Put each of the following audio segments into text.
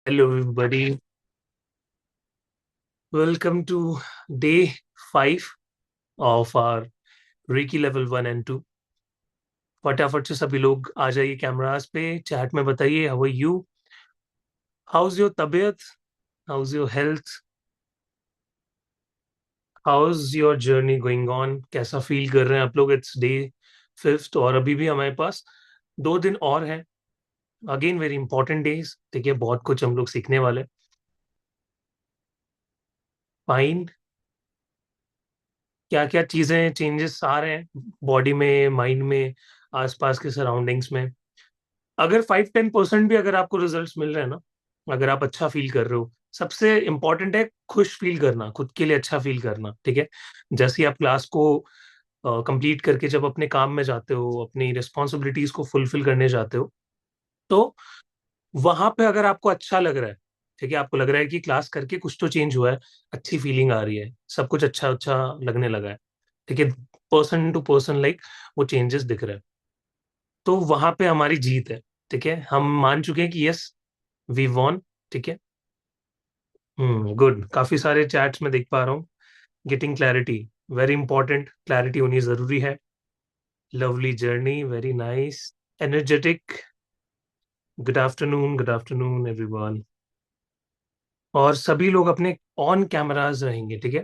Hello, everybody. Welcome to day 5 of our Reiki level 1 and 2. फटाफट से सभी लोग आ जाइए कैमरास पे चैट में बताइए how are you how's your तबीयत how's your health how's your journey going on कैसा फील कर रहे हैं आप लोग इट्स डे 5th और अभी भी हमारे पास 2 दिन और हैं अगेन वेरी इंपॉर्टेंट डेज ठीक है बहुत कुछ हम लोग सीखने वाले फाइन क्या क्या चीजें चेंजेस आ रहे हैं बॉडी में माइंड में आसपास के सराउंडिंग्स में अगर 5-10% भी अगर आपको रिजल्ट्स मिल रहे हैं ना अगर आप अच्छा फील कर रहे हो सबसे इंपॉर्टेंट है खुश फील करना खुद के लिए अच्छा फील करना ठीक है जैसे ही आप क्लास को कंप्लीट करके जब अपने काम में जाते हो अपनी रिस्पॉन्सिबिलिटीज को फुलफिल करने जाते हो तो वहां पे अगर आपको अच्छा लग रहा है ठीक है आपको लग रहा है कि क्लास करके कुछ तो चेंज हुआ है अच्छी फीलिंग आ रही है सब कुछ अच्छा अच्छा लगने लगा है ठीक है पर्सन टू पर्सन लाइक वो चेंजेस दिख रहे हैं तो वहां पे हमारी जीत है ठीक है हम मान चुके हैं कि यस वी वॉन ठीक है गुड काफी सारे चैट्स में देख पा रहा हूँ getting clarity very important clarity होनी जरूरी है lovely journey very nice energetic good afternoon everyone और सभी लोग अपने ऑन कैमराज रहेंगे ठीक है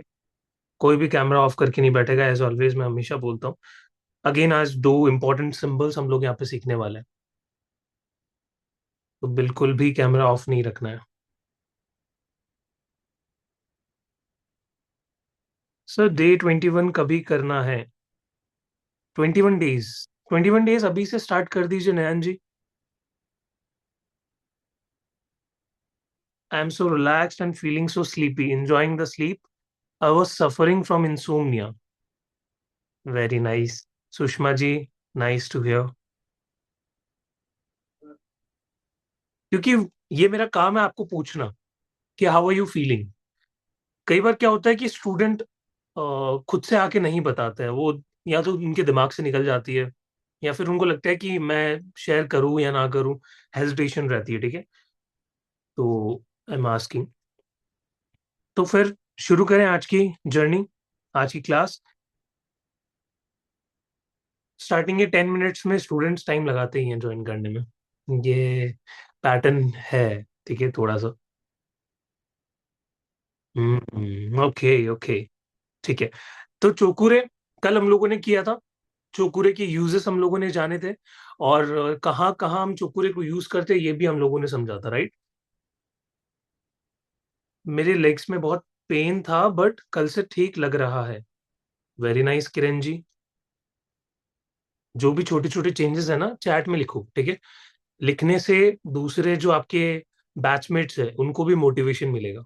कोई भी कैमरा ऑफ करके नहीं बैठेगा एज ऑलवेज मैं हमेशा बोलता हूँ अगेन आज 2 इंपॉर्टेंट सिंबल्स हम लोग यहाँ पे सीखने वाले हैं तो बिल्कुल भी कैमरा ऑफ नहीं रखना है सर डे 21 कभी करना है 21 डेज 21 डेज अभी से स्टार्ट कर दीजिए Nayan ji I am so relaxed and feeling so sleepy enjoying the sleep I was suffering from insomnia very nice Sushma ji nice to hear क्योंकि ये मेरा काम है आपको पूछना कि हाउ आर यू फीलिंग कई बार क्या होता है कि स्टूडेंट खुद से आके नहीं बताते हैं वो या तो उनके दिमाग से निकल जाती है या फिर उनको लगता है कि मैं शेयर करूं या ना करूं हेजिटेशन रहती है ठीक है तो आई एम आस्किंग तो फिर शुरू करें आज की जर्नी आज की क्लास स्टार्टिंग के 10 मिनट्स में स्टूडेंट्स टाइम लगाते ही हैं ज्वाइन करने में ये पैटर्न है ठीक है थोड़ा सा ओके ओके ठीक है तो चोकुरे कल हम लोगों ने किया था चोकुरे के यूजेस हम लोगों ने जाने थे और कहाँ कहाँ हम चोकुरे को यूज करते हैं ये भी हम लोगों ने समझा था राइट मेरे लेग्स में बहुत पेन था बट कल से ठीक लग रहा है वेरी नाइस किरण जी जो भी छोटे छोटे चेंजेस है ना चैट में लिखो ठीक है लिखने से दूसरे जो आपके बैचमेट्स है उनको भी मोटिवेशन मिलेगा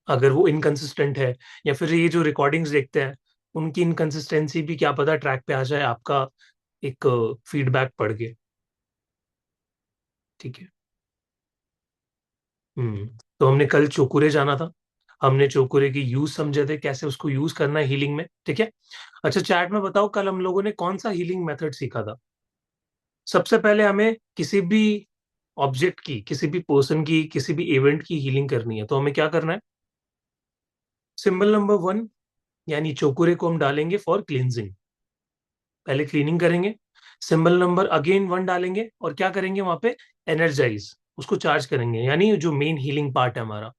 अगर वो इनकंसिस्टेंट है या फिर ये जो रिकॉर्डिंग्स देखते हैं उनकी इनकंसिस्टेंसी भी क्या पता ट्रैक पे आ जाए आपका एक फीडबैक पड़ के ठीक है तो हमने कल चोकुरे जाना था हमने चोकुरे की यूज समझे थे कैसे उसको यूज करना है हीलिंग में ठीक है अच्छा चैट में बताओ कल हम लोगों ने कौन सा हीलिंग मेथड सीखा था सबसे पहले हमें किसी भी ऑब्जेक्ट की किसी भी पर्सन की किसी भी इवेंट की हीलिंग करनी है तो हमें क्या करना है सिंबल नंबर 1 यानी चोकुरे को हम डालेंगे फॉर क्लींजिंग पहले क्लीनिंग करेंगे सिंबल नंबर अगेन 1 डालेंगे और क्या करेंगे वहां पे एनर्जाइज उसको चार्ज करेंगे यानी जो मेन हीलिंग पार्ट है हमारा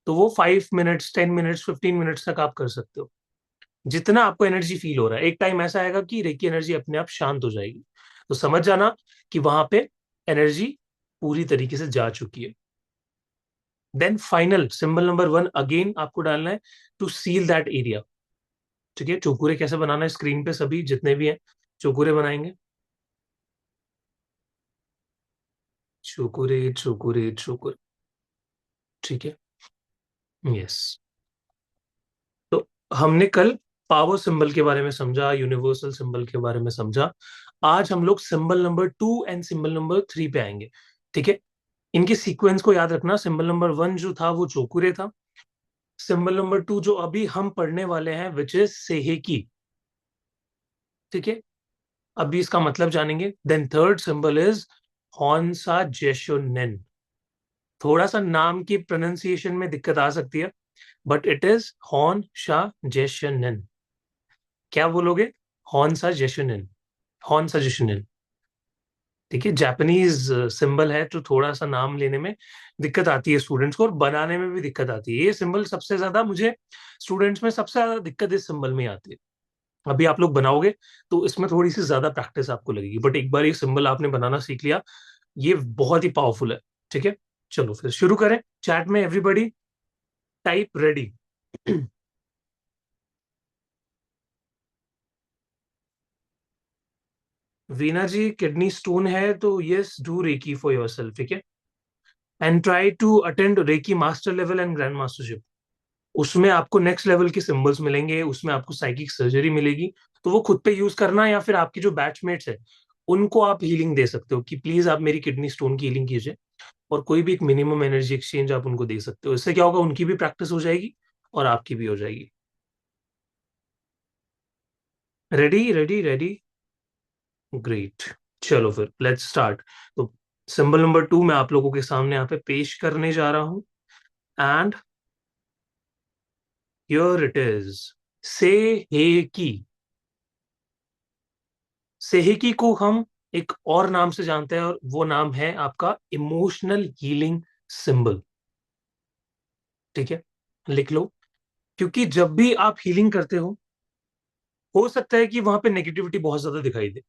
तो वो 5 मिनट्स 10 मिनट्स 15 मिनट्स तक आप कर सकते हो जितना आपको एनर्जी फील हो रहा है एक टाइम ऐसा आएगा कि रेकी एनर्जी अपने आप शांत हो जाएगी तो समझ जाना कि वहां पे एनर्जी पूरी तरीके से जा चुकी है then final symbol number 1 again आपको डालना है टू सील दैट एरिया ठीक है चौकुरे कैसे बनाना है स्क्रीन पे सभी जितने भी हैं चौकुरे बनाएंगे चौकुरे चौकुरे चौकुरे ठीक है यस तो हमने कल पावर सिंबल के बारे में समझा यूनिवर्सल सिंबल के बारे में समझा आज हम लोग symbol number 2 and symbol number 3 पे आएंगे ठीक है इनके सीक्वेंस को याद रखना सिंबल नंबर 1 जो था वो चोकुरे था सिंबल नंबर 2 जो अभी हम पढ़ने वाले हैं विच इज सेहेकी ठीक है अभी इसका मतलब जानेंगे देन थर्ड सिंबल इज हॉन्सा जेशोनेन थोड़ा सा नाम की प्रोनाउंसिएशन में दिक्कत आ सकती है, बट इट इज हॉन शा जेशनन। क्या बोलोगे? हॉन सा जेशनन, हॉन सा जेशनन। ठीक है, जापानीज सिंबल है तो थोड़ा सा नाम लेने में दिक्कत आती है स्टूडेंट्स को, और बनाने में भी दिक्कत आती है। ये सिंबल सबसे ज्यादा मुझे स्टूडेंट्स में सबसे ज्यादा दिक्कत इस सिंबल में आती है। अभी आप लोग बनाओगे तो इसमें थोड़ी सी ज्यादा प्रैक्टिस आपको लगेगी, बट एक बार ये सिंबल आपने बनाना सीख लिया, ये बहुत ही पावरफुल है। ठीक है, चलो फिर शुरू करें। चैट में everybody type ready. Veena ji, kidney stone है तो yes do reiki for yourself. ठीक है, and try to attend reiki master level and grand mastership. उसमें आपको नेक्स्ट लेवल के सिंबल्स मिलेंगे, उसमें आपको साइकिक सर्जरी मिलेगी, तो वो खुद पे यूज करना, या फिर आपकी जो बैचमेट्स है उनको आप हीलिंग दे सकते हो कि प्लीज आप मेरी किडनी स्टोन की हीलिंग कीजिए, और कोई भी एक मिनिमम एनर्जी एक्सचेंज आप उनको दे सकते हो। इससे क्या होगा, उनकी भी प्रैक्टिस हो जाएगी और आपकी भी हो जाएगी। Ready ready ready, great. चलो फिर लेट्स स्टार्ट। तो सिंबल नंबर 2 मैं आप लोगों के सामने यहाँ पे पेश करने जा रहा हूं, एंड हियर इट इज, से हे की। सेहिकी को हम एक और नाम से जानते हैं, और वो नाम है आपका इमोशनल हीलिंग सिंबल। ठीक है, लिख लो। क्योंकि जब भी आप हीलिंग करते हो सकता है कि वहां पे नेगेटिविटी बहुत ज्यादा दिखाई दे,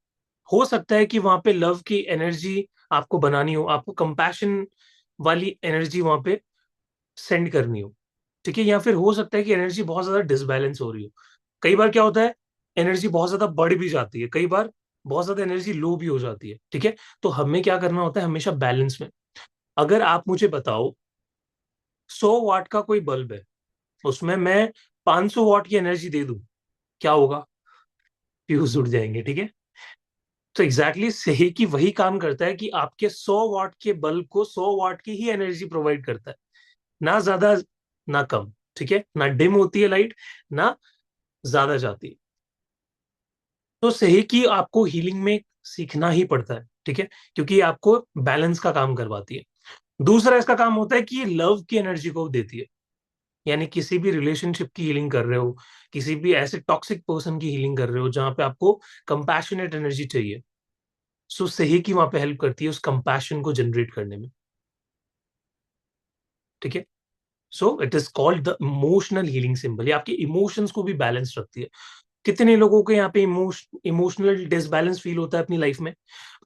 हो सकता है कि वहां पे लव की एनर्जी आपको बनानी हो, आपको कंपैशन वाली एनर्जी वहां पे सेंड करनी हो। ठीक है, या फिर हो सकता है कि एनर्जी बहुत ज्यादा डिसबैलेंस हो रही हो। कई बार क्या होता है, एनर्जी बहुत ज्यादा बढ़ भी जाती है, कई बार बहुत ज्यादा एनर्जी लो भी हो जाती है। ठीक है, तो हमें क्या करना होता है, हमेशा बैलेंस में। अगर आप मुझे बताओ 100 वाट का कोई बल्ब है, उसमें मैं 500 वाट की एनर्जी दे दूं, क्या होगा? फ्यूज उड़ जाएंगे। ठीक है, तो एग्जैक्टली सही की वही काम करता है कि आपके 100 वाट के बल्ब को 100 वाट की ही एनर्जी प्रोवाइड करता है, ना ज्यादा ना कम। ठीक है, ना डिम होती है लाइट, ना ज्यादा जाती है। तो सही की आपको हीलिंग में सीखना ही पड़ता है। ठीक है, क्योंकि ये आपको बैलेंस का काम करवाती है। दूसरा इसका काम होता है कि ये लव की एनर्जी को देती है, यानी किसी भी रिलेशनशिप की हीलिंग कर रहे हो, किसी भी ऐसे टॉक्सिक पर्सन की हीलिंग कर रहे हो जहां पे आपको कंपैशनेट एनर्जी चाहिए, सो सही की वहां पे हेल्प करती है उस कंपैशन को जनरेट करने में। ठीक है, so it is called the emotional healing symbol. ये आपके इमोशंस को भी बैलेंस रखती है। कितने लोगों के यहाँ पे इमोशनल डिसबैलेंस फील होता है अपनी लाइफ में,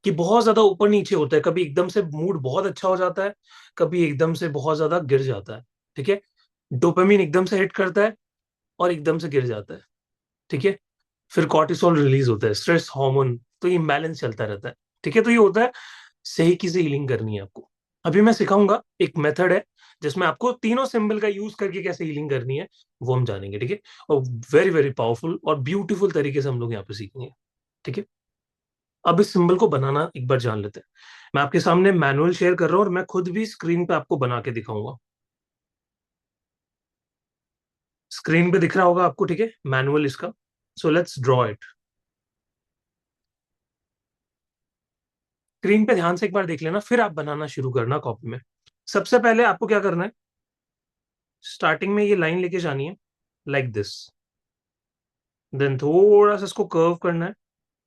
कि बहुत ज्यादा ऊपर नीचे होता है, कभी एकदम से मूड बहुत अच्छा हो जाता है, कभी एकदम से बहुत ज्यादा गिर जाता है। ठीक है, डोपामिन एकदम से हिट करता है और एकदम से गिर जाता है। ठीक है, फिर कॉर्टिसोल रिलीज होता है, स्ट्रेस हार्मोन, तो ये इम्बैलेंस चलता रहता है। ठीक है, तो ये होता है सही की से हीलिंग करनी है आपको। अभी मैं सिखाऊंगा, एक मेथड है जिसमें आपको तीनों सिंबल का यूज करके कैसे हीलिंग करनी है वो हम जानेंगे। ठीक है, और वेरी वेरी पावरफुल और ब्यूटीफुल तरीके से हम लोग यहाँ पे सीखेंगे। ठीक है, अब इस सिंबल को बनाना एक बार जान लेते हैं। मैं आपके सामने मैनुअल शेयर कर रहा हूँ और मैं खुद भी स्क्रीन पे आपको बना के दिखाऊंगा। स्क्रीन पे दिख रहा होगा आपको। ठीक है, मैनुअल इसका। So let's draw it. Screen पे ध्यान से एक बार देख लेना, फिर आप बनाना शुरू करना कॉपी में। सबसे पहले आपको क्या करना है, स्टार्टिंग में ये लाइन लेके जानी है, लाइक दिस। देन थोड़ा सा इसको कर्व करना है,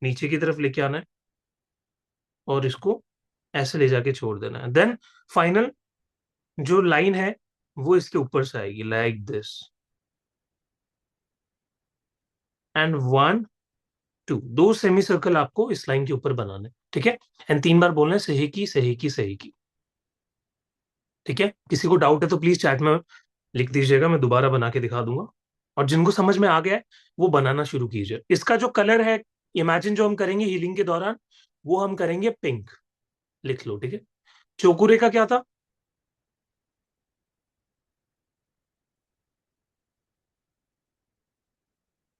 नीचे की तरफ लेके आना है, और इसको ऐसे ले जाके छोड़ देना है। देन फाइनल जो लाइन है वो इसके ऊपर से आएगी, लाइक दिस। एंड 1 2, दो सेमी सर्कल आपको इस लाइन के ऊपर बनाने। ठीक है, एंड 3 बार बोलना है सही की सही की सही की। ठीक है, किसी को डाउट है तो प्लीज चैट में लिख दीजिएगा, मैं दोबारा बना के दिखा दूंगा। और जिनको समझ में आ गया है वो बनाना शुरू कीजिए। इसका जो कलर है, इमेजिन जो हम करेंगे हीलिंग के दौरान, वो हम करेंगे पिंक। लिख लो। ठीक है, चोकुरे का क्या था?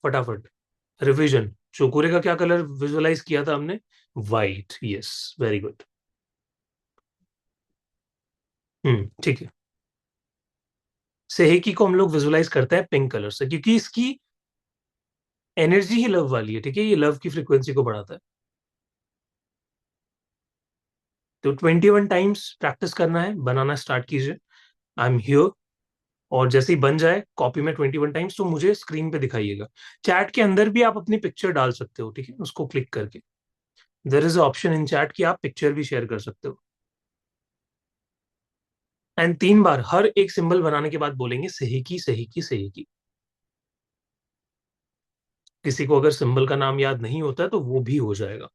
फटाफट रिवीजन। चोकुरे का क्या कलर विजुअलाइज किया था हमने? वाइट। Yes, very good. ठीक है, सेहेकी को हम लोग विजुअलाइज करते हैं पिंक कलर से, क्योंकि इसकी एनर्जी ही लव वाली है। ठीक है, ये लव की फ्रीक्वेंसी को बढ़ाता है। तो 21 टाइम्स प्रैक्टिस करना है, बनाना स्टार्ट कीजिए। I am here. और जैसे ही बन जाए कॉपी में 21 टाइम्स, तो मुझे स्क्रीन पे दिखाइएगा। चैट के अंदर भी आप अपनी पिक्चर डाल सकते हो, ठीक है, उसको क्लिक करके। There is option in chat कि आप पिक्चर भी शेयर कर सकते हो। एंड 3 बार हर एक सिंबल बनाने के बाद बोलेंगे सही की, सही की, सही की। किसी को अगर सिंबल का नाम याद नहीं होता है तो वो भी हो जाएगा।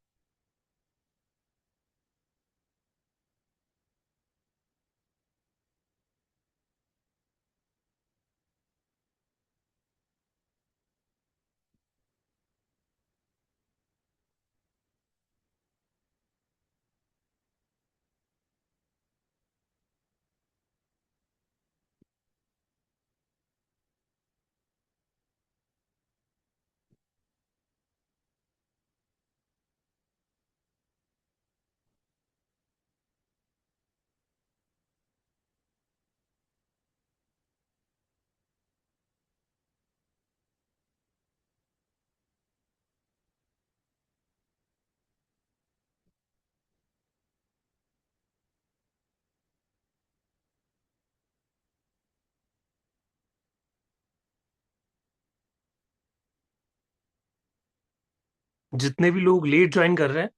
जितने भी लोग लेट ज्वाइन कर रहे हैं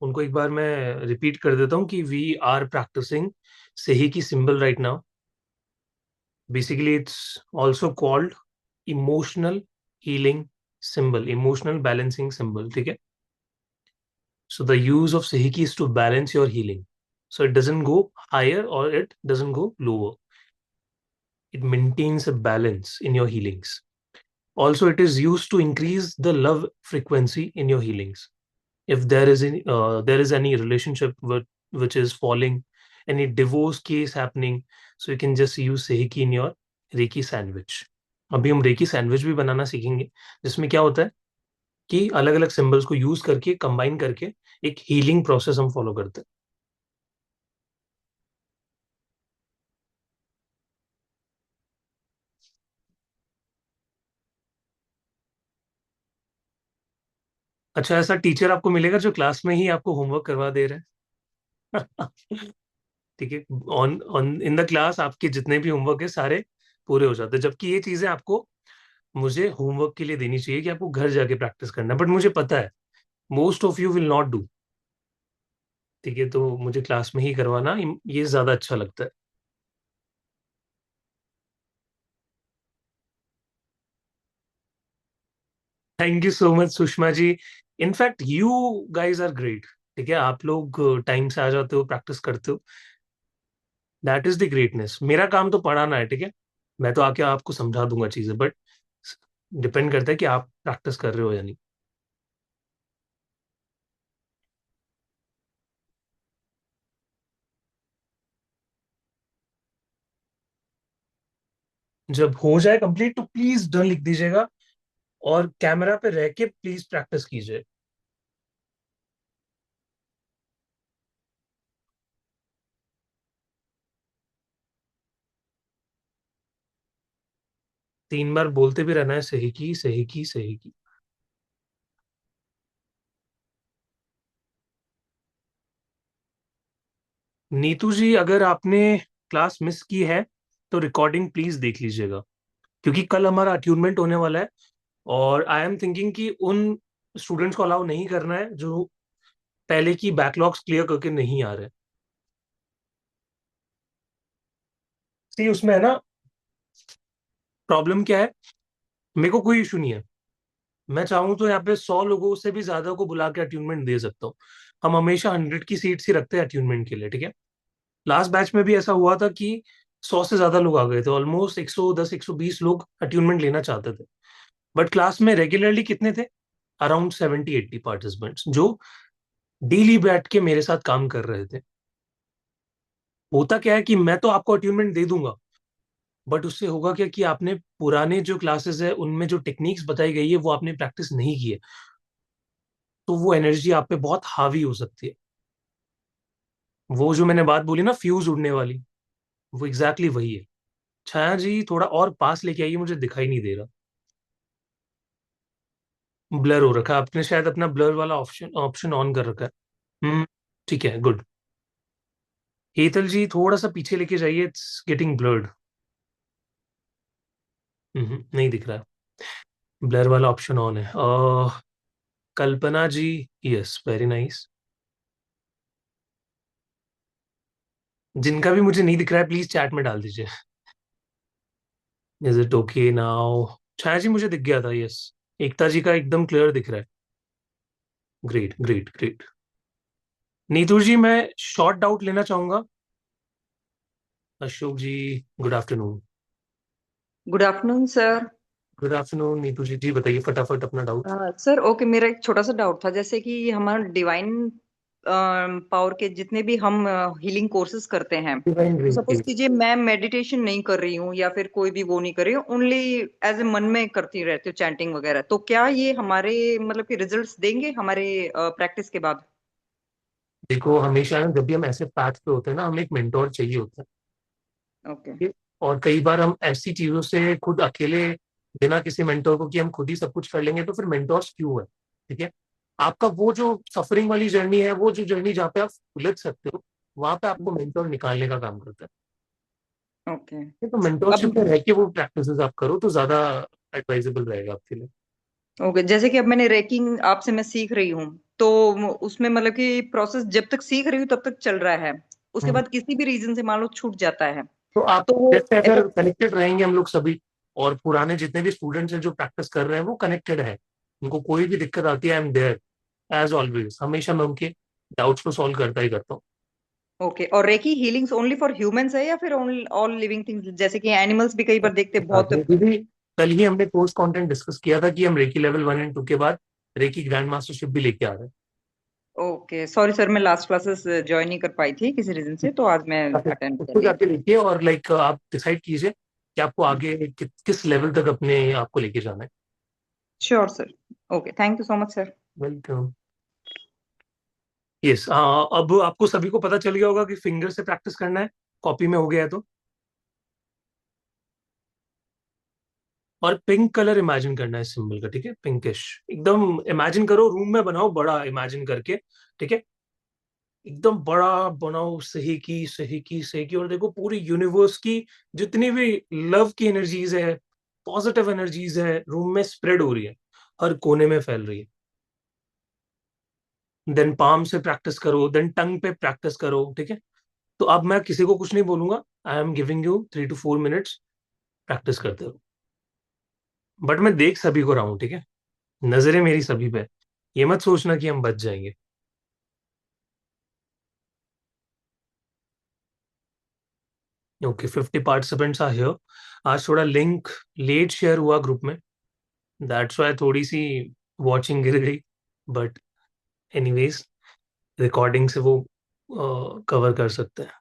उनको एक बार मैं रिपीट कर देता हूँ कि वी आर प्रैक्टिसिंग सही की symbol right now. Basically it's also called emotional healing symbol, emotional balancing symbol, ठीक है। So the use of Sehiki is to balance your healing. So it doesn't go higher or it doesn't go lower. It maintains a balance in your healings. Also, it is used to increase the love frequency in your healings. If there is any relationship which is falling, any divorce case happening, so you can just use Sehiki in your Reiki sandwich. अभी हम recce sandwich भी बनाना सीखेंगे, जिसमें क्या होता है कि अलग अलग सिंबल्स को यूज करके कंबाइन करके एक हीलिंग प्रोसेस हम फॉलो करते हैं। अच्छा, ऐसा टीचर आपको मिलेगा जो क्लास में ही आपको होमवर्क करवा दे रहे हैं। ठीक है। On on in the class आपके जितने भी होमवर्क है सारे पूरे हो जाते हैं, जबकि ये चीजें आपको मुझे होमवर्क के लिए देनी चाहिए कि आपको घर जाके प्रैक्टिस करना है, बट मुझे पता है most of you will not do. ठीक है, तो मुझे क्लास में ही करवाना ये ज्यादा अच्छा लगता है। Thank you so much Sushma ji. In fact you guys are great. ठीक है, आप लोग टाइम से आ जाते हो, प्रैक्टिस करते हो। That is the greatness. मेरा काम तो पढ़ाना है, ठीक है। मैं तो आके आपको समझा दूंगा चीजें, बट डिपेंड करता है कि आप प्रैक्टिस कर रहे हो या नहीं। जब हो जाए कंप्लीट तो प्लीज डन लिख दीजिएगा, और कैमरा पे रह के प्लीज प्रैक्टिस कीजिए। 3 बार बोलते भी रहना है सही की, सही की, सही की। नीतू जी, अगर आपने क्लास मिस की है तो रिकॉर्डिंग प्लीज देख लीजिएगा, क्योंकि कल हमारा अट्यूनमेंट होने वाला है। और आई एम थिंकिंग कि उन स्टूडेंट्स को अलाउ नहीं करना है जो पहले की बैकलॉग्स क्लियर करके नहीं आ रहे। सी उसमें है ना, प्रॉब्लम क्या है, मेरे को कोई इशू नहीं है। मैं चाहूँ तो यहाँ पे 100 लोगों से भी ज्यादा को बुला के अट्यूनमेंट दे सकता हूँ। हम हमेशा 100 की सीट्स ही रखते हैं अट्यूनमेंट के लिए, ठीक है। लास्ट बैच में भी ऐसा हुआ था कि 100 से ज्यादा लोग आ गए थे, ऑलमोस्ट 110 120 लोग अट्यूनमेंट लेना चाहते थे। बट क्लास में रेगुलरली कितने थे? अराउंड 70-80 पार्टिसिपेंट्स, जो डेली बैठ के मेरे साथ काम कर रहे थे। होता क्या है कि मैं तो आपको अट्यूनमेंट दे दूंगा, बट उससे होगा क्या कि आपने पुराने जो क्लासेस है उनमें जो टेक्निक्स बताई गई है वो आपने प्रैक्टिस नहीं की है, तो वो एनर्जी आप पे बहुत हावी हो सकती है। वो जो मैंने बात बोली ना, फ्यूज उड़ने वाली, वो एग्जैक्टली वही है। छाया जी, थोड़ा और पास लेके आइए, मुझे दिखाई नहीं दे रहा। ब्लर हो रखा है, आपने शायद अपना ब्लर वाला ऑप्शन ऑप्शन ऑन कर रखा है। हम्म। ठीक है, गुड। हेतल जी थोड़ा सा पीछे लेके जाइए, इट्स गेटिंग ब्लर्ड। नहीं दिख रहा है। ब्लर वाला ऑप्शन ऑन है। कल्पना जी, यस वेरी नाइस। जिनका भी मुझे नहीं दिख रहा है प्लीज चैट में डाल दीजिए। Is it okay now? Chhaya ji मुझे दिख गया था, यस। एकता जी का एकदम क्लियर दिख रहा है। Great great great. Neetu ji मैं शॉर्ट डाउट लेना चाहूंगा। Ashok ji, good afternoon. Good afternoon sir. Good afternoon Neetu ji, जी बताइए फटाफट अपना डाउट। सर ओके, मेरा एक छोटा सा डाउट था, जैसे कि हमारा डिवाइन पावर के जितने भी हम हीलिंग कोर्सेज करते हैं, डिवाइन तो ग्रेस सपोज जी। कीजिए मैं मेडिटेशन नहीं कर रही हूँ या फिर कोई भी वो नहीं कर रही हूँ, ओनली एज ए मन में करती रहती हूँ चैंटिंग वगैरह, तो क्या ये हमारे मतलब कि रिजल्ट्स देंगे हमारे प्रैक्टिस के बाद? देखो हमेशा ना जब भी हम ऐसे पाथ पे होते हैं ना, हमें एक मेंटोर चाहिए होता है। ओके। ठीक है? और कई बार हम ऐसी चीजों से खुद अकेले, बिना किसी मेंटोर को कि हम खुद ही सब कुछ कर लेंगे, तो फिर मेंटोर्स क्यों है? ठीक है। आपका वो जो सफरिंग वाली जर्नी है, वो जो जर्नी जहाँ पे आप उलझ सकते हो, वहां पे आपको मेंटोर निकालने का काम करता ओके। है। तो अब मेंटोरशिप में रह के वो प्रैक्टिसेस आप करो तो ज्यादा एडवाइजेबल रहेगा आपके लिए। ओके, जैसे कि अब मैंने रेकिंग आपसे मैं सीख रही हूँ, तो उसमें मतलब कि प्रोसेस जब तक सीख रही हूँ तब तक चल रहा है, उसके हम्म। बाद किसी भी रीजन से मान लो छूट जाता है, तो आप तो वो जैसे अगर इफेक्ट। कनेक्टेड रहेंगे हम लोग सभी, और पुराने जितने भी स्टूडेंट्स हैं जो प्रैक्टिस कर रहे हैं वो कनेक्टेड है, उनको कोई भी दिक्कत आती है, I am there as always. हमेशा मैं उनके डाउट्स को सॉल्व करता ही करता हूँ। ओके, और reiki healings only for humans है या फिर ऑल लिविंग थिंग्स, जैसे कि एनिमल्स भी कई बार देखते हैं बहुत। दीदी, कल ही हमने कोर्स कंटेंट डिस्कस किया था कि हम रेकी लेवल 1 एंड 2 के बाद रेकी ग्रैंड मास्टरशिप भी लेके आ रहे ओके सॉरी सर, मैं लास्ट क्लासेस ज्वाइन नहीं कर पाई थी किसी रीजन से, तो आज मैं हैं। अटेंड कर उसको रही जाके देखिए और लाइक आप डिसाइड कीजिए कि आपको हूँ। आगे किस लेवल तक अपने आप को लेके जाना है। Sure sir. Okay, thank you so much sir. Welcome. Yes, अब आपको सभी को पता चल गया होगा कि फिंगर से प्रैक्टिस करना है, कॉपी में हो गया है तो। और पिंक कलर इमेजिन करना है सिंबल का, ठीक है, पिंकिश। एकदम इमेजिन करो, रूम में बनाओ बड़ा इमेजिन करके। ठीक है। एकदम बड़ा बनाओ, सही की और देखो पूरी यूनिवर्स की जितनी भी लव की एनर्जीज है, पॉजिटिव एनर्जीज है, रूम में स्प्रेड हो रही है, हर कोने में फैल रही है। देन पाम से प्रैक्टिस करो, देन टंग पे प्रैक्टिस करो। ठीक है। तो अब मैं किसी को कुछ नहीं बोलूंगा, आई am giving you 3 to 4 minutes, practice करते रहो। बट मैं देख सभी को रहा हूँ, ठीक है, नजरें मेरी सभी पे है। ये मत सोचना कि हम बच जाएंगे। Okay, 50 participants are here. आज थोड़ा लिंक लेट शेयर हुआ ग्रुप में, दैट्स वाई थोड़ी सी वॉचिंग गिर गई। बट एनीवेज, रिकॉर्डिंग से वो कवर कर सकते हैं।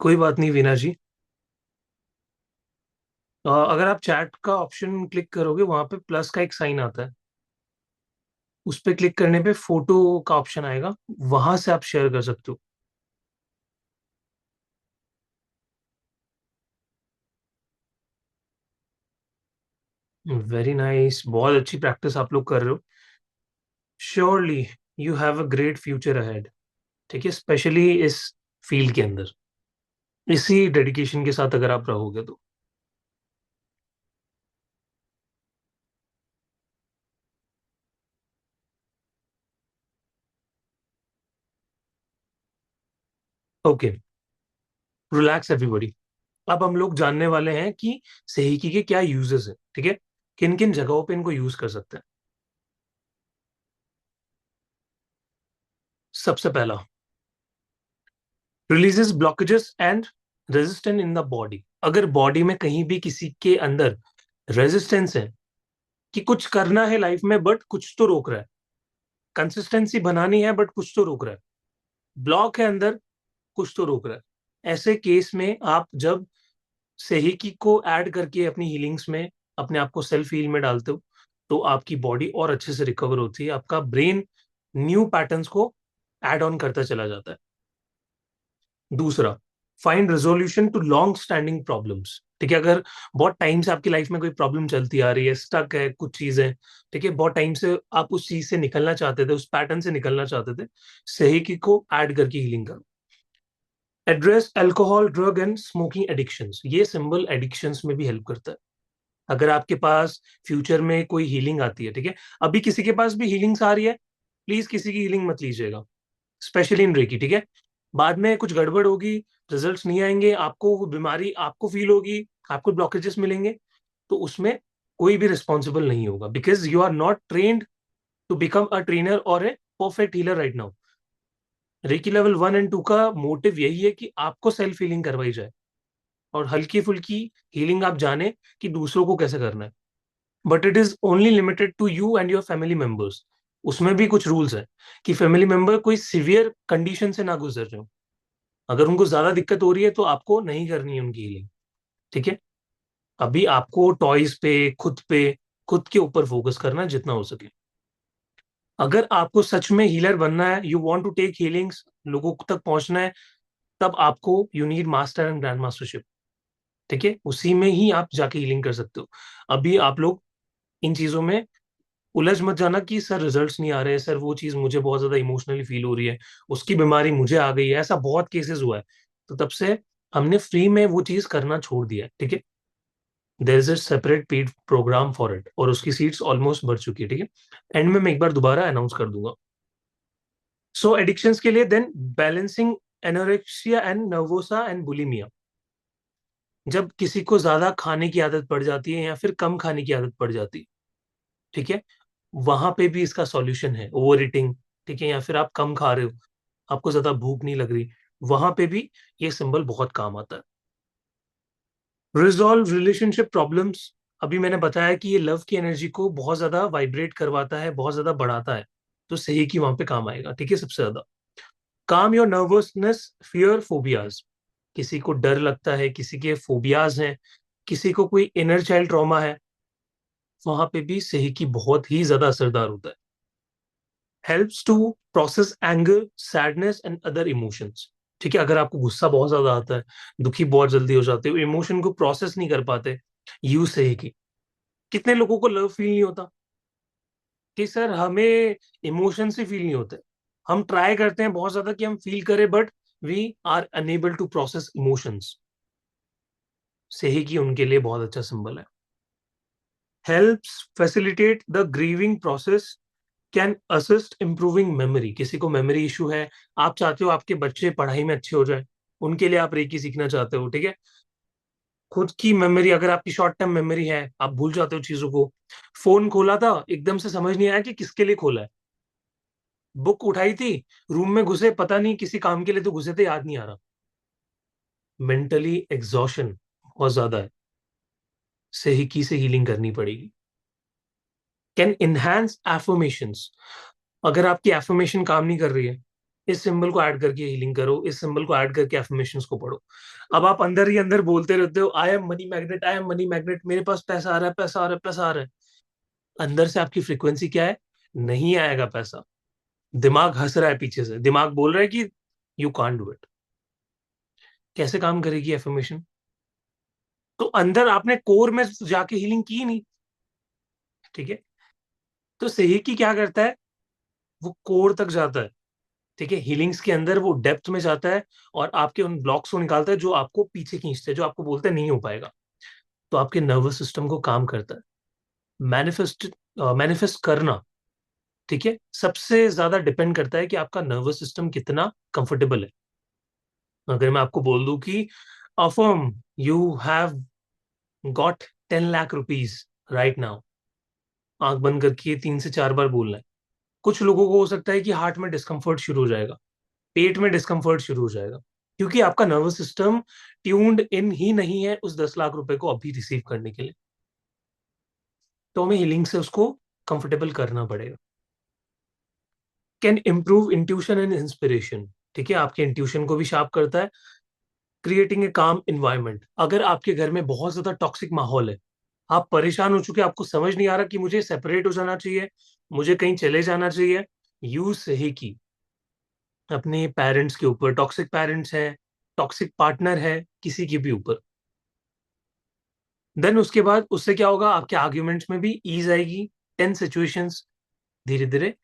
कोई बात नहीं वीना जी। अगर आप चैट का ऑप्शन क्लिक करोगे, वहां पे प्लस का एक साइन आता है, उस पर क्लिक करने पे फोटो का ऑप्शन आएगा, वहां से आप शेयर कर सकते हो। वेरी नाइस, बहुत अच्छी प्रैक्टिस आप लोग कर रहे हो। Surely you have a great future ahead. ठीक है, स्पेशली इस फील्ड के अंदर, इसी डेडिकेशन के साथ अगर आप रहोगे तो। Okay, relax everybody. अब हम लोग जानने वाले हैं कि सेहिकी के क्या यूजेस हैं, ठीक है, किन किन जगहों पे इनको यूज कर सकते हैं। सबसे पहला, releases blockages and resistance in the body. अगर बॉडी में कहीं भी किसी के अंदर रेजिस्टेंस है कि कुछ करना है लाइफ में बट कुछ तो रोक रहा है, कंसिस्टेंसी बनानी है बट कुछ तो रोक रहा है, ब्लॉक है अंदर, कुछ तो रोक रहा है, ऐसे केस में आप जब सेहिकी को ऐड करके अपनी हीलिंग्स में अपने आप को सेल्फ हील में डालते हो, तो आपकी बॉडी और अच्छे से रिकवर होती है, आपका ब्रेन न्यू पैटर्न्स को ऐड ऑन करता चला जाता है। दूसरा, find resolution to long standing problems. ठीक है, अगर बहुत टाइम से आपकी लाइफ में कोई प्रॉब्लम चलती आ रही है, स्टक है कुछ चीजें, ठीक है, बहुत टाइम से आप उस चीज से निकलना चाहते थे, उस पैटर्न से निकलना चाहते थे, सही को ऐड करके हीलिंग करो। Address alcohol, drug and smoking addictions. ये सिंबल एडिक्शंस में भी हेल्प करता है। अगर आपके पास फ्यूचर में कोई हीलिंग आती है, ठीक है, अभी किसी के पास भी हीलिंग्स आ रही है, प्लीज किसी की हीलिंग मत लीजिएगा, स्पेशली इन रेकी, ठीक है। बाद में कुछ गड़बड़ होगी, रिजल्ट्स नहीं आएंगे, आपको वो बीमारी आपको फील होगी, आपको ब्लॉकेजेस मिलेंगे, तो उसमें कोई भी रिस्पॉन्सिबल नहीं होगा, because you are not trained to become a trainer और a perfect healer right now. Reiki level 1 and 2 का मोटिव यही है कि आपको सेल्फ हीलिंग करवाई जाए और हल्की फुल्की हीलिंग आप जाने कि दूसरों को कैसे करना है, but it is only limited to you and your family members. उसमें भी कुछ रूल्स है कि फैमिली मेंबर कोई सिवियर कंडीशन से ना गुजर रहे हो, अगर उनको ज्यादा दिक्कत हो रही है तो आपको नहीं करनी है उनकी हीलिंग, ठीक है। अभी आपको टॉयज पे खुद के ऊपर फोकस करना है जितना हो सके। अगर आपको सच में हीलर बनना है, you want to take healings, लोगों तक पहुंचना है, तब आपको you need master and grand mastership, ठीक है, उसी में ही आप जाके हीलिंग कर सकते हो। अभी आप लोग इन चीजों में उलझ मत जाना कि सर रिजल्ट्स नहीं आ रहे हैं, सर वो चीज मुझे बहुत ज्यादा इमोशनली फील हो रही है, उसकी बीमारी मुझे आ गई है, ऐसा बहुत केसेस हुआ है, तो तब से हमने फ्री में वो चीज करना छोड़ दिया है, ठीक है। There is a separate paid program for it और उसकी सीट्स ऑलमोस्ट भर चुकी है, ठीक है। एंड में मैं एक बार दोबारा अनाउंस कर दूंगा। सो एडिक्शंस के लिए then, balancing anorexia and nervosa and bulimia. जब किसी को ज्यादा खाने की आदत पड़ जाती है या फिर कम खाने की आदत पड़ जाती है, ठीक है, वहां पे भी इसका सॉल्यूशन है, ओवर ईटिंग, ठीक है, या फिर आप कम खा रहे हो, आपको ज्यादा भूख नहीं लग रही, वहां पे भी ये सिंबल बहुत काम आता है। Resolve relationship problems. अभी मैंने बताया कि ये लव की एनर्जी को बहुत ज्यादा वाइब्रेट करवाता है, बहुत ज्यादा बढ़ाता है, तो सही की वहां पे काम आएगा, ठीक है, सबसे ज्यादा। काम योर नर्वसनेस, फियर, फोबियाज। किसी को डर लगता है, किसी के फोबियाज हैं, किसी को कोई इनर चाइल्ड ट्रॉमा है, वहां पे भी सही की बहुत ही ज्यादा असरदार होता है। Helps to process anger, sadness and other emotions. ठीक है, अगर आपको गुस्सा बहुत ज्यादा आता है, दुखी बहुत जल्दी हो जाते हो, इमोशन को प्रोसेस नहीं कर पाते, यूज सही की। कितने लोगों को लव फील नहीं होता कि सर हमें इमोशन से फील नहीं होते, हम ट्राई करते हैं बहुत ज्यादा कि हम फील करें but we are unable to process emotions. सही की उनके लिए बहुत अच्छा सिंबल है। Helps facilitate the grieving process, can assist improving memory. किसी को मेमोरी इशू है, आप चाहते हो आपके बच्चे पढ़ाई में अच्छे हो जाए, उनके लिए आप रेकी सीखना चाहते हो, ठीक है। खुद की मेमोरी, अगर आपकी शॉर्ट टर्म मेमोरी है, आप भूल जाते हो चीजों को, फोन खोला था एकदम से समझ नहीं आया कि किसके लिए खोला है, बुक उठाई थी, रूम में घुसे, पता नहीं किसी काम के लिए तो घुसे थे, याद नहीं आ रहा, मेंटली एग्जॉशन बहुत ज्यादा है, सही की से हीलिंग करनी पड़ेगी। Can enhance affirmations. अगर आपकी एफर्मेशन काम नहीं कर रही है, इस सिंबल को ऐड करके हीलिंग करो, इस सिंबल को ऐड करके एफर्मेशंस को पढ़ो। अब आप अंदर ही अंदर बोलते रहते हो, I am money magnet, I am money magnet, मेरे पास पैसा आ रहा है, पैसा आ रहा है, पैसा आ रहा है। अंदर से आपकी फ्रीक्वेंसी क्या है? नहीं आएगा पैसा। दिमाग हंस रहा है पीछे से, दिमाग बोल रहा है कि यू कांट डू इट। कैसे काम करेगी एफर्मेशन? तो अंदर आपने कोर में जाके हीलिंग की नहीं, ठीक है। तो सही की क्या करता है, वो कोर तक जाता है, ठीक है, हीलिंग्स के अंदर वो डेप्थ में जाता है और आपके उन ब्लॉक्स को निकालता है जो आपको पीछे खींचते हैं, जो आपको बोलते हैं नहीं हो पाएगा। तो आपके नर्वस सिस्टम को काम करता है। मैनिफेस्ट करना, ठीक है, सबसे ज्यादा डिपेंड करता है कि आपका नर्वस सिस्टम कितना कंफर्टेबल है। अगर मैं आपको बोल दूं कि affirm you have got 10 lakh rupees right now, आंख बंद करके 3 से 4 बार बोलना है। कुछ लोगों को हो सकता है कि हार्ट में डिस्कम्फर्ट शुरू हो जाएगा, पेट में डिस्कम्फर्ट शुरू हो जाएगा, क्योंकि आपका नर्वस सिस्टम ट्यून्ड इन ही नहीं है उस 10 लाख रुपए को अभी रिसीव करने के लिए। तो हमें हीलिंग से उसको कंफर्टेबल करना पड़ेगा। Can improve intuition and inspiration, ठीक है, आपके इंट्यूशन को भी शार्प करता है। क्रिएटिंग ए काम इन्वायरमेंट, अगर आपके घर में बहुत ज्यादा टॉक्सिक माहौल है, आप परेशान हो चुके हैं, आपको समझ नहीं आ रहा कि मुझे सेपरेट हो जाना चाहिए, मुझे कहीं चले जाना चाहिए, यूज सही की अपने पेरेंट्स के ऊपर, टॉक्सिक पेरेंट्स हैं, टॉक्सिक पार्टनर है, किसी के भी ऊपर। देन उसके बाद उससे क्या होगा, आपके आर्ग्यूमेंट्स में भी ईज आएगी, टेंस सिचुएशंस धीरे धीरे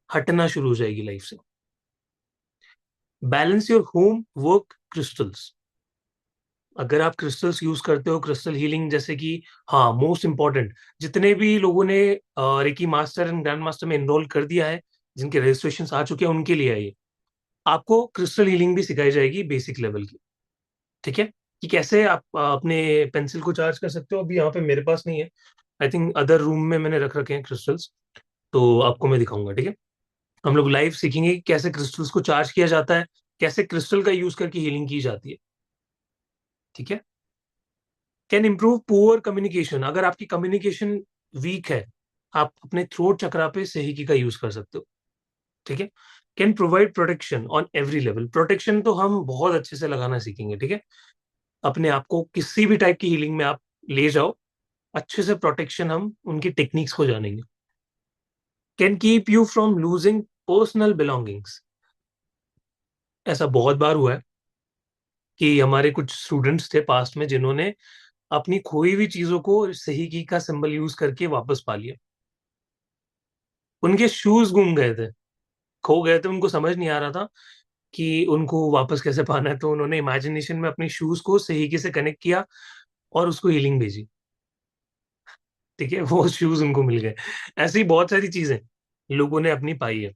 हटना शुरू हो जाएगी लाइफ से। Balance your home work crystals, अगर आप क्रिस्टल्स यूज करते हो, क्रिस्टल हीलिंग जैसे कि, हाँ, मोस्ट इंपॉर्टेंट, जितने भी लोगों ने reiki master and grand master में एनरोल कर दिया है, जिनके रजिस्ट्रेशन आ चुके हैं, उनके लिए है ये। आपको क्रिस्टल हीलिंग भी सिखाई जाएगी बेसिक लेवल की, ठीक है, कि कैसे आप अपने पेंसिल को चार्ज कर सकते हो। अभी यहाँ पे मेरे पास नहीं है, आई थिंक अदर रूम में मैंने रख रखे हैं क्रिस्टल्स, तो आपको मैं दिखाऊंगा, ठीक है। हम लोग लाइव सीखेंगे कि कैसे क्रिस्टल्स को चार्ज किया जाता है, कैसे क्रिस्टल का यूज करके हीलिंग की जाती है, ठीक है। कैन इम्प्रूव पुअर कम्युनिकेशन, अगर आपकी कम्युनिकेशन वीक है, आप अपने थ्रोट चक्रा पे सेहिकी का यूज कर सकते हो, ठीक है। Can provide protection on every level, protection तो हम बहुत अच्छे से लगाना सीखेंगे, ठीक है। अपने आप को किसी भी टाइप की हीलिंग में आप ले जाओ, अच्छे से प्रोटेक्शन हम उनकी टेक्निक्स को जानेंगे। Can keep you from losing personal belongings, ऐसा बहुत बार हुआ है कि हमारे कुछ स्टूडेंट्स थे पास्ट में जिन्होंने अपनी खोई हुई चीजों को सही की का सिंबल यूज करके वापस पा लिया। उनके शूज गुम गए थे, खो गए थे, उनको समझ नहीं आ रहा था कि उनको वापस कैसे पाना है, तो उन्होंने इमेजिनेशन में अपने शूज को सही से कनेक्ट किया और उसको हीलिंग भेजी, ठीक है, वो शूज उनको मिल गए। ऐसी बहुत सारी चीजें लोगों ने अपनी पाई है।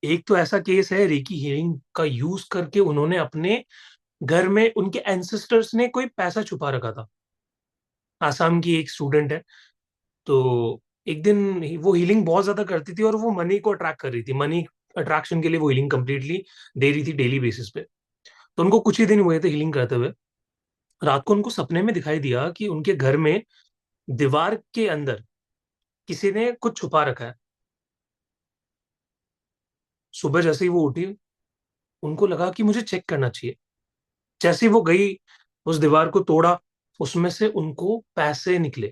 एक तो ऐसा केस है, रेकी हीलिंग का यूज करके उन्होंने अपने घर में, उनके एंसेस्टर्स ने कोई पैसा छुपा रखा था। आसाम की एक स्टूडेंट है, तो एक दिन वो हीलिंग बहुत ज्यादा करती थी और वो मनी को अट्रैक्ट कर रही थी, मनी अट्रैक्शन के लिए वो हीलिंग कंप्लीटली दे रही थी डेली बेसिस पे। तो उनको कुछ ही दिन हुए थे हीलिंग करते हुए, रात को उनको सपने में दिखाई दिया कि उनके घर में दीवार के अंदर किसी ने कुछ छुपा रखा है। सुबह जैसे ही वो उठी, उनको लगा कि मुझे चेक करना चाहिए। जैसे ही वो गई, उस दीवार को तोड़ा, उसमें से उनको पैसे निकले।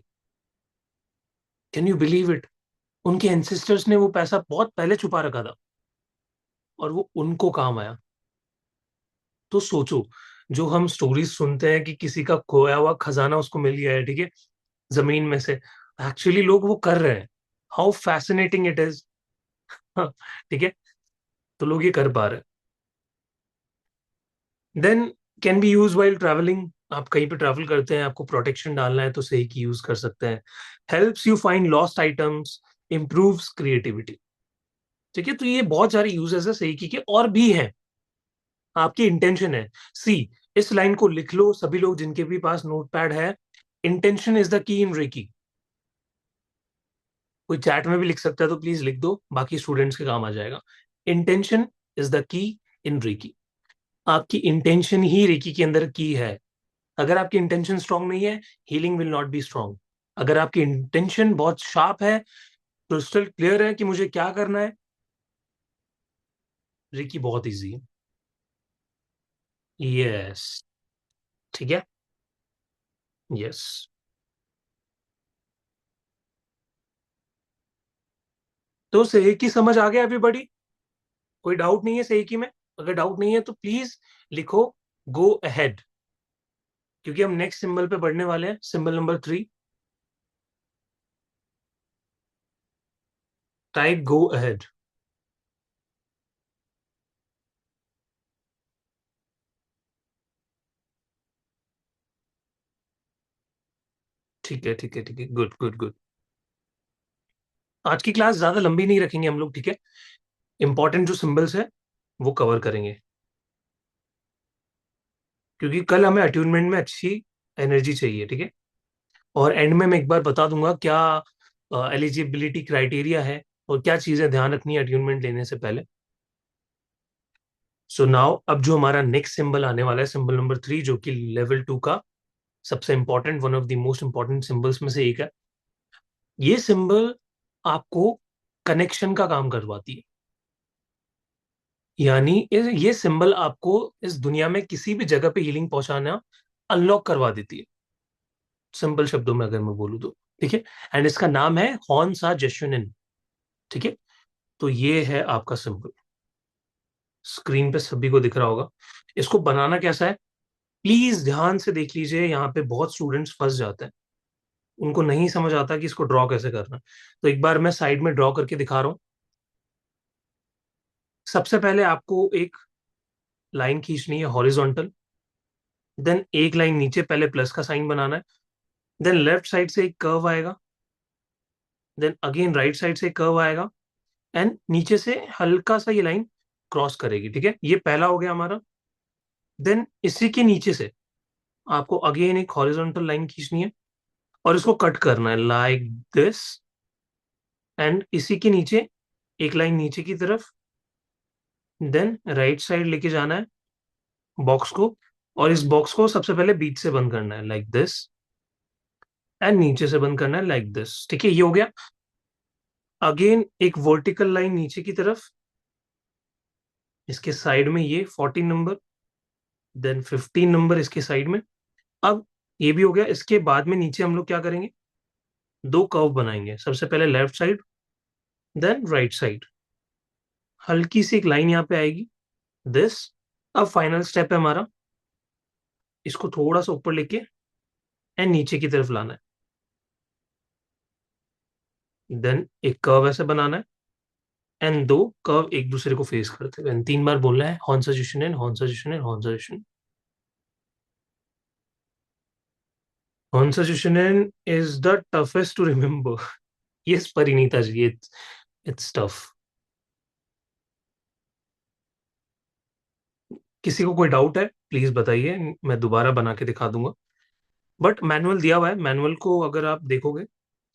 कैन यू बिलीव इट, उनके एंसेस्टर्स ने वो पैसा बहुत पहले छुपा रखा था और वो उनको काम आया। तो सोचो, जो हम स्टोरीज सुनते हैं कि किसी का खोया हुआ खजाना उसको मिल गया है, ठीक है, जमीन में से, एक्चुअली लोग वो कर रहे हैं। हाउ फैसिनेटिंग इट इज, ठीक है, तो लोग ये कर पा रहे हैं। Then can be use while travelling, आप कहीं पे ट्रैवल करते हैं, आपको प्रोटेक्शन डालना है तो सही की यूज कर सकते हैं। Helps you find lost items, improves creativity, ठीक है। तो ये बहुत सारे यूजेस है सही की के, और भी हैं। आपकी इंटेंशन है, सी, इस लाइन को लिख लो सभी लोग जिनके भी पास नोटपैड है। Intention is the key in recce. कोई चैट में भी लिख सकता है तो प्लीज लिख दो, बाकी स्टूडेंट्स के काम आ जाएगा। Intention is the key in reiki, आपकी इंटेंशन ही रेकी के अंदर की है। अगर आपकी इंटेंशन स्ट्रांग नहीं है, healing will not be strong. अगर आपकी इंटेंशन बहुत शार्प है, क्रिस्टल क्लियर है कि मुझे क्या करना है, रेकी बहुत इजी है। यस, ठीक है, यस। तो सही की समझ आ गया एवरीबॉडी? कोई डाउट नहीं है सही की में? अगर डाउट नहीं है तो प्लीज लिखो गो अहेड, क्योंकि हम नेक्स्ट सिंबल पे बढ़ने वाले हैं, symbol number 3। Type go ahead. ठीक है, ठीक है, ठीक है, गुड, गुड, गुड। आज की क्लास ज्यादा लंबी नहीं रखेंगे हम लोग, ठीक है। इंपॉर्टेंट जो सिंबल्स है वो कवर करेंगे, क्योंकि कल हमें अट्यूनमेंट में अच्छी एनर्जी चाहिए, ठीक है। और एंड में मैं एक बार बता दूंगा क्या एलिजिबिलिटी क्राइटेरिया है और क्या चीजें ध्यान रखनी है अट्यूनमेंट लेने से पहले। सो नाउ अब जो हमारा नेक्स्ट सिंबल आने वाला है, सिंबल नंबर 3, जो कि लेवल 2 का सबसे important, one of the most important symbols में से एक है। ये सिंबल आपको कनेक्शन का काम करवाती है। यानी ये सिंबल आपको इस दुनिया में किसी भी जगह पे हीलिंग पहुंचाना अनलॉक करवा देती है, सिंपल शब्दों में अगर मैं बोलूँ तो, ठीक है। एंड इसका नाम है हॉर्न सा जेशुनिन, ठीक है। तो ये है आपका सिंबल, स्क्रीन पे सभी को दिख रहा होगा। इसको बनाना कैसा है, प्लीज ध्यान से देख लीजिए। यहाँ पे बहुत स्टूडेंट्स फंस जाते हैं, उनको नहीं समझ आता कि इसको ड्रॉ कैसे करना है। तो एक बार मैं साइड में ड्रॉ करके दिखा रहा हूँ। सबसे पहले आपको एक लाइन खींचनी है हॉरिजॉन्टल, देन एक लाइन नीचे पहले प्लस का साइन बनाना है, देन लेफ्ट साइड से एक कर्व आएगा, देन अगेन राइट साइड से एक कर्व आएगा, एंड नीचे से हल्का सा ये लाइन क्रॉस करेगी, ठीक है। ये पहला हो गया हमारा। देन इसी के नीचे से आपको अगेन एक हॉरिजॉन्टल लाइन खींचनी है और इसको कट करना है लाइक दिस, एंड इसी के नीचे एक लाइन नीचे की तरफ, देन राइट साइड लेके जाना है बॉक्स को, और इस बॉक्स को सबसे पहले बीच से बंद करना है लाइक दिस, एंड नीचे से बंद करना है लाइक दिस, ठीक है। ये हो गया। अगेन एक वर्टिकल लाइन नीचे की तरफ, इसके साइड में ये 14 नंबर, देन 15 नंबर इसके साइड में। अब ये भी हो गया। इसके बाद में नीचे हम लोग क्या करेंगे, दो कर्व बनाएंगे, सबसे पहले left side, then right side. हल्की सी एक लाइन यहाँ पे आएगी, दिस। अब फाइनल स्टेप है हमारा, इसको थोड़ा सा ऊपर लेके एंड नीचे की तरफ लाना है, देन एक कर्व ऐसे बनाना है, एंड दो कर्व एक दूसरे को फेस करते हुए, and 3 बार बोलना है horn suggestion and horn suggestion and horn suggestion. Horn suggestion and is the toughest to remember. Yes Parineeta ji, it's tough. किसी को कोई डाउट है प्लीज बताइए, मैं दोबारा बना के दिखा दूंगा। बट मैनुअल दिया हुआ है, मैनुअल को अगर आप देखोगे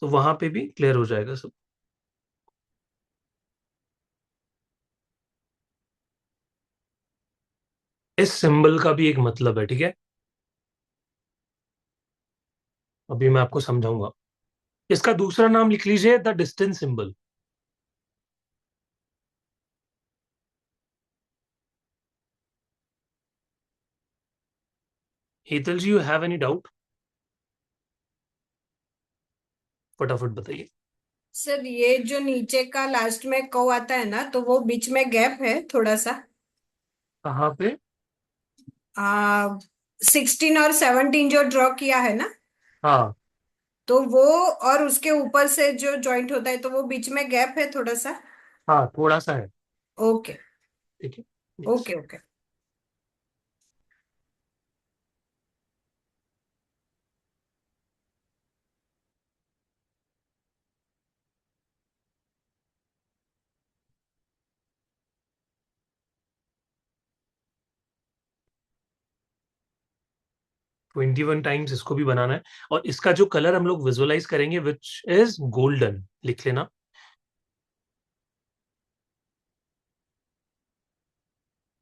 तो वहां पे भी क्लियर हो जाएगा सब। इस सिंबल का भी एक मतलब है, ठीक है। अभी मैं आपको समझाऊंगा। इसका दूसरा नाम लिख लीजिए, the distance symbol. Hetal ji, you have any doubt? फटाफट बताइए। सर ये जो नीचे का लास्ट में कव आता है ना, तो वो बीच में गैप है थोड़ा सा। कहाँ पे? 16 और 17 जो ड्रॉ किया है ना, हाँ, तो वो और उसके ऊपर से जो जॉइंट होता है, तो वो बीच में गैप है थोड़ा सा। हाँ, थोड़ा सा है, ओके। ठीक है। यस। Okay okay. 21 टाइम्स इसको भी बनाना है। और इसका जो कलर हम लोग विजुअलाइज करेंगे विच इज गोल्डन, लिख लेना।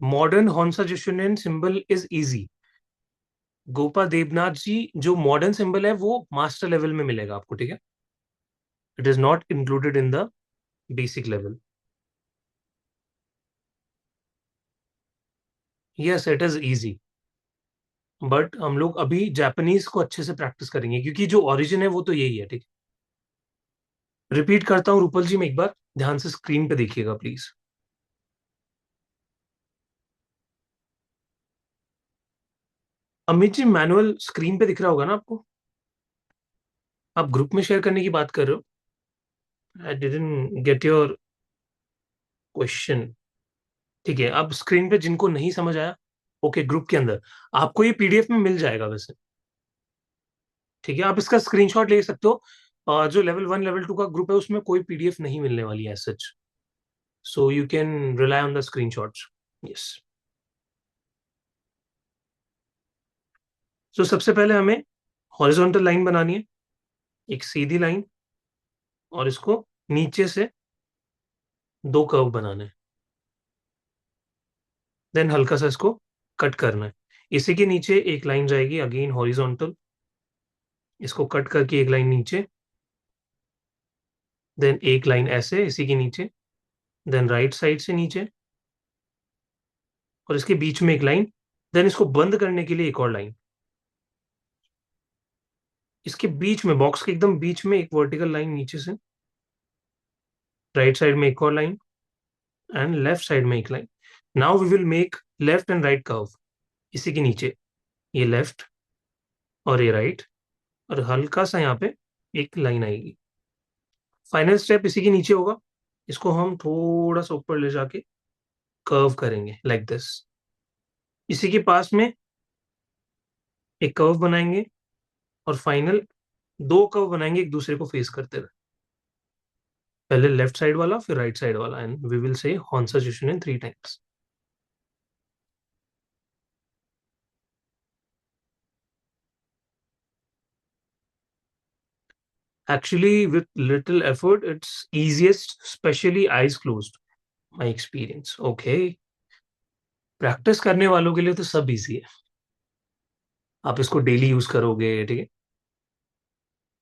मॉडर्न हॉन्साजुशनन symbol is easy. Gopa Devnath ji, जो मॉडर्न सिंबल है वो मास्टर लेवल में मिलेगा आपको, ठीक है। It is not included in the basic level. Yes, it is easy. But हम लोग अभी जापानीज को अच्छे से प्रैक्टिस करेंगे, क्योंकि जो ओरिजिन है वो तो यही है, ठीक है। रिपीट करता हूँ रूपल जी, में एक बार ध्यान से स्क्रीन पे देखिएगा please. Amit ji, manual screen पे दिख रहा होगा ना आपको? आप ग्रुप में शेयर करने की बात कर रहे हो? I didn't get your question. ठीक है, अब स्क्रीन पे जिनको नहीं समझ आया, ओके, ग्रुप के अंदर आपको ये पीडीएफ में मिल जाएगा वैसे। ठीक है, आप इसका स्क्रीनशॉट ले सकते हो। जो लेवल 1 लेवल 2 का ग्रुप है उसमें कोई पीडीएफ नहीं मिलने वाली है सच, so you can rely on the screenshots. Yes. तो सबसे पहले हमें हॉरिजॉन्टल लाइन बनानी है, एक सीधी लाइन, और इसको नीचे से 2 कर्व बनाने हैं। देन हल्का सा इसको कट करना है। इसी के नीचे एक लाइन जाएगी अगेन हॉरिजॉन्टल, इसको कट करके एक लाइन नीचे, देन एक लाइन ऐसे इसी के नीचे, देन राइट साइड से नीचे, और इसके बीच में एक लाइन, देन इसको बंद करने के लिए एक और लाइन। इसके बीच में, बॉक्स के एकदम बीच में, एक वर्टिकल लाइन नीचे से, राइट साइड में एक और लाइन, एंड लेफ्ट साइड में एक line. Now we will make left and right curve. इसी के नीचे ये लेफ्ट और ये राइट, और हल्का सा यहाँ पे एक लाइन आएगी। फाइनल स्टेप इसी के नीचे होगा, इसको हम थोड़ा सा ऊपर ले जाके कर्व करेंगे लाइक दिस। इसी के पास में एक कर्व बनाएंगे, और फाइनल 2 कर्व बनाएंगे एक दूसरे को फेस करते हुए, पहले लेफ्ट साइड वाला फिर राइट साइड वाला, एंड वी विल से हॉन्सा in 3 times. Actually, with little effort, it's easiest, especially eyes closed. My experience. Okay. Practice करने वालों के लिए तो सब इजी है, आप इसको डेली यूज करोगे, ठीक है।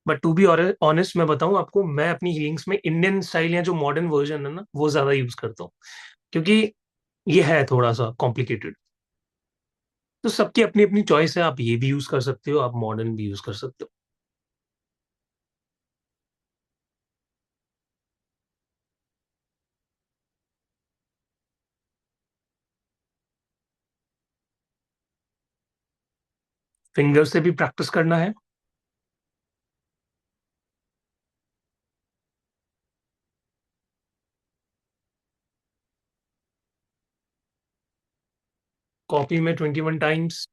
बट टू बी ऑनेस्ट मैं बताऊं आपको, मैं अपनी हीलिंग्स में इंडियन स्टाइल या जो मॉडर्न वर्जन है ना वो ज्यादा यूज करता हूँ, क्योंकि ये है थोड़ा सा कॉम्प्लिकेटेड। तो सबकी अपनी अपनी चॉइस है, आप ये भी यूज कर सकते हो, आप मॉडर्न भी यूज कर सकते हो। फिंगर से भी प्रैक्टिस करना है। कॉपी में 21 times.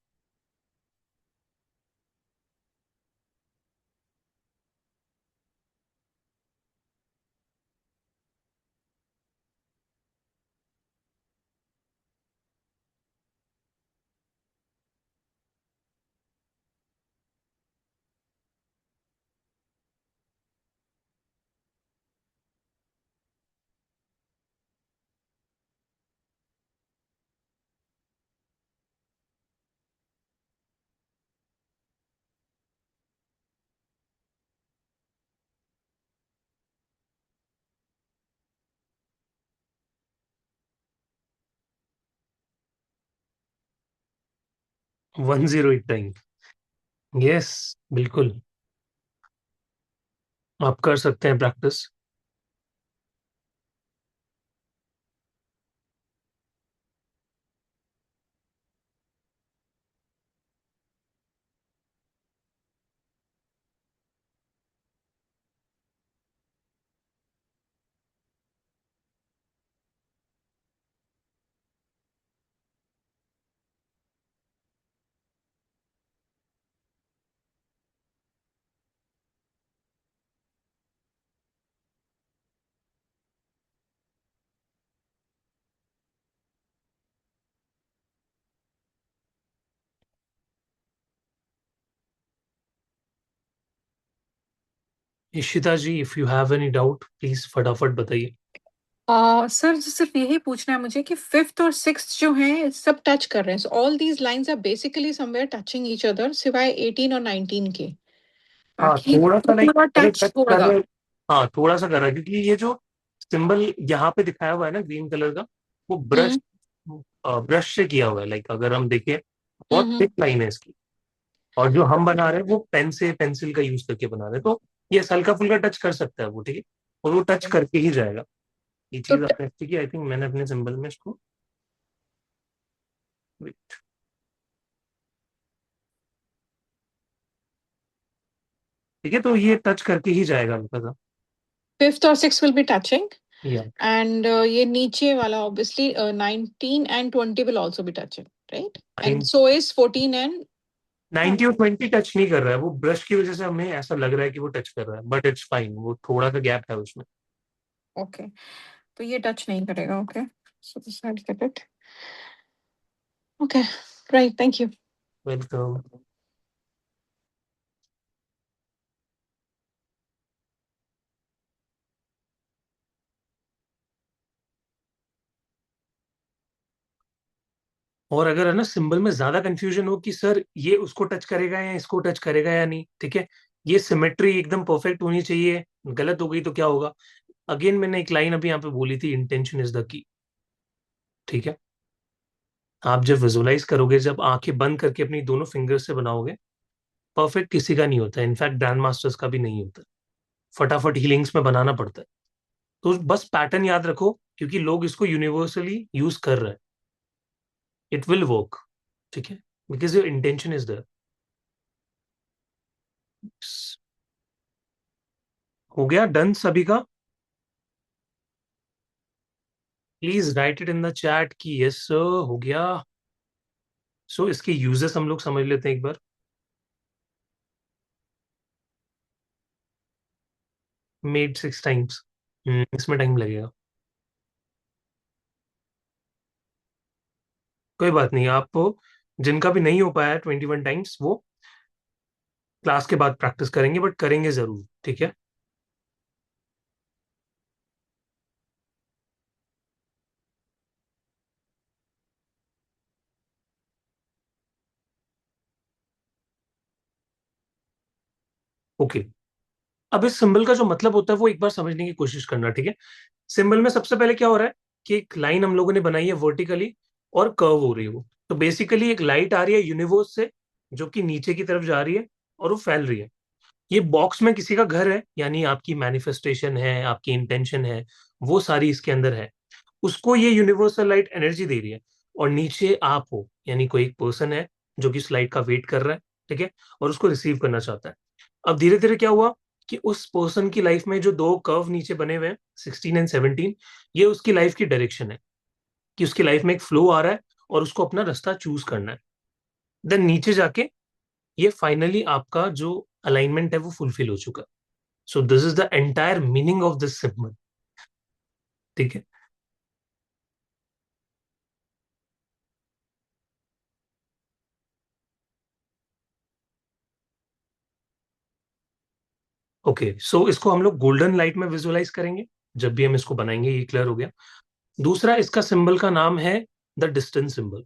One zero eight time. Yes, बिल्कुल, आप कर सकते हैं practice. 'Ishita ji, if you have any doubt please फटाफट बताइए। सर सिर्फ यही पूछना है मुझे कि फिफ्थ और सिक्स्थ जो हैं सब टच कर रहे हैं, so all these lines are basically somewhere touching each other सिवाय 18 और 19 के। हाँ, बाकी थोड़ा सा लाइक पूरा अगर टच टच कर होगा। रहे, हाँ थोड़ा सा कर रहा है, क्योंकि ये जो सिंबल यहाँ पे दिखाया हुआ है ना ग्रीन कलर का, वो ब्रश हम्म ब्रश से किया हुआ है। लाइक अगर हम देखें, बहुत हम्म थिक लाइन है इसकी, और जो हम बना रहे हैं वो पेन से, पेंसिल का यूज करके बना रहे हैं, तो ये हल्का फुल्का टच कर सकता है वो, ठीक है, और वो टच करके ही जाएगा। ये तो चीज आपने अच्छी की, आई थिंक मैंने अपने सिंबल में इसको, wait, ठीक है, तो ये टच करके ही जाएगा हल्का सा। फिफ्थ और सिक्स विल बी टचिंग या एंड ये नीचे वाला obviously 19 and 20 will also be touching, right? And so is 14 and 90 और 20 टच नहीं कर रहा है, वो ब्रश की वजह से हमें ऐसा लग रहा है कि वो टच कर रहा है, बट इट्स फाइन, वो थोड़ा सा गैप है उसमें। ओके, तो ये टच नहीं करेगा। Okay, so this I get it. Okay, right, thank you. Welcome. और अगर है ना सिंबल में ज्यादा कंफ्यूजन हो कि सर ये उसको टच करेगा या इसको टच करेगा या नहीं, ठीक है, ये सिमेट्री एकदम परफेक्ट होनी चाहिए, गलत हो गई तो क्या होगा? अगेन मैंने एक लाइन अभी यहाँ पे बोली थी, इंटेंशन इज द की। ठीक है, आप जब विजुअलाइज करोगे, जब आंखें बंद करके अपनी दोनों फिंगर्स से बनाओगे, परफेक्ट किसी का नहीं होता है, इनफैक्ट ग्रैंड मास्टर्स का भी नहीं होता, फटाफट हीलिंग्स में बनाना पड़ता है। तो बस पैटर्न याद रखो, क्योंकि लोग इसको यूनिवर्सली यूज कर रहे हैं, इट विल वर्क। ठीक है, because your intention is there. हो गया डन सभी का? Please write it in the chat कि यस सर हो गया। सो इसके यूजेस हम लोग समझ लेते हैं एक बार। मेड 6 टाइम्स, इसमें टाइम लगेगा। कोई बात नहीं, आपको जिनका भी नहीं हो पाया 21 टाइम्स, वो क्लास के बाद प्रैक्टिस करेंगे, बट करेंगे जरूर। ठीक है, ओके। अब इस सिंबल का जो मतलब होता है वो एक बार समझने की कोशिश करना। ठीक है, सिंबल में सबसे पहले क्या हो रहा है कि एक लाइन हम लोगों ने बनाई है वर्टिकली और कर्व हो रही है वो। तो बेसिकली एक लाइट आ रही है यूनिवर्स से, जो कि नीचे की तरफ जा रही है और वो फैल रही है। ये बॉक्स में किसी का घर है, यानी आपकी मैनिफेस्टेशन है, आपकी इंटेंशन है, वो सारी इसके अंदर है। उसको ये यूनिवर्सल लाइट एनर्जी दे रही है। और नीचे आप हो, यानी कोई एक पर्सन है जो कि उस लाइट का वेट कर रहा है, ठीक है, और उसको रिसीव करना चाहता है। अब धीरे धीरे क्या हुआ कि उस पर्सन की लाइफ में जो दो कर्व नीचे बने हुए हैं, 16 एंड 17, ये उसकी लाइफ की डायरेक्शन है, कि उसकी लाइफ में एक फ्लो आ रहा है और उसको अपना रास्ता चूज करना है। देन नीचे जाके ये फाइनली आपका जो अलाइनमेंट है वो फुलफिल हो चुका है। So this is the entire meaning of this symbol. ठीक है, ओके। सो इसको हम लोग गोल्डन लाइट में विजुअलाइज करेंगे जब भी हम इसको बनाएंगे, ये क्लियर हो गया। दूसरा, इसका सिंबल का नाम है द डिस्टेंस सिंबल।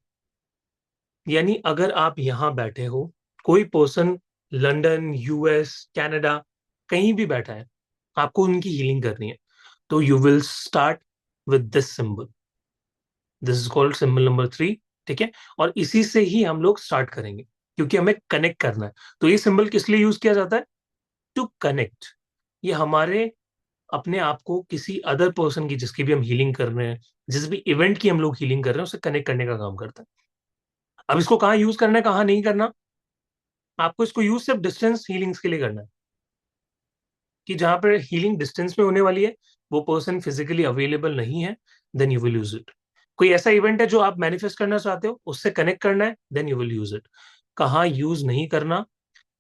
यानी अगर आप यहां बैठे हो, कोई पर्सन लंदन, यूएस, कनाडा, कहीं भी बैठा है, आपको उनकी हीलिंग करनी है, तो you will start with this symbol. This is called symbol number 3। ठीक है, और इसी से ही हम लोग स्टार्ट करेंगे, क्योंकि हमें कनेक्ट करना है। तो ये सिंबल किस लिए यूज किया जाता है? To connect. ये हमारे अपने आप को किसी अदर पर्सन की, जिसकी भी हम हीलिंग कर रहे हैं, जिस भी इवेंट की हम लोग हीलिंग कर रहे हैं, उससे कनेक्ट करने का काम करता है। अब इसको कहाँ यूज करना है, कहाँ नहीं करना, आपको इसको यूज सिर्फ डिस्टेंस हीलिंग्स के लिए करना है। कि जहां पर हीलिंग डिस्टेंस में होने वाली है, वो पर्सन फिजिकली अवेलेबल नहीं है, then you will use it. कोई ऐसा इवेंट है जो आप मैनिफेस्ट करना चाहते हो, उससे कनेक्ट करना है, then you will use it. कहाँ यूज नहीं करना?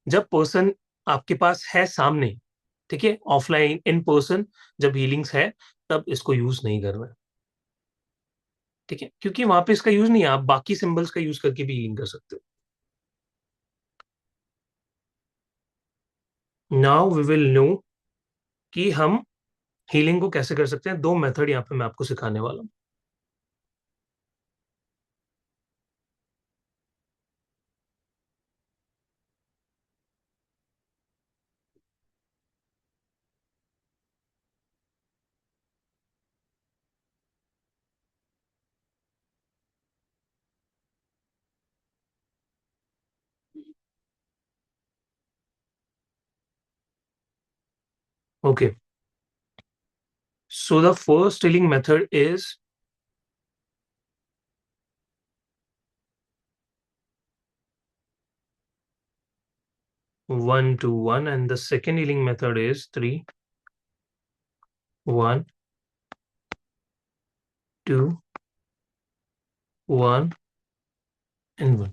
जब पर्सन आपके पास है सामने, ठीक है, ऑफलाइन, इन पर्सन, जब हीलिंग्स है, तब इसको यूज नहीं करना है। ठीक है, क्योंकि वहां पे इसका यूज नहीं है, आप बाकी सिंबल्स का यूज करके भी हीलिंग कर सकते हो। नाउ वी विल नो कि हम हीलिंग को कैसे कर सकते हैं। 2 मेथड यहाँ पे मैं आपको सिखाने वाला हूँ। Okay, so the first healing method is 1 to 1, and the second healing method is 3, 1, 2, 1 and 1।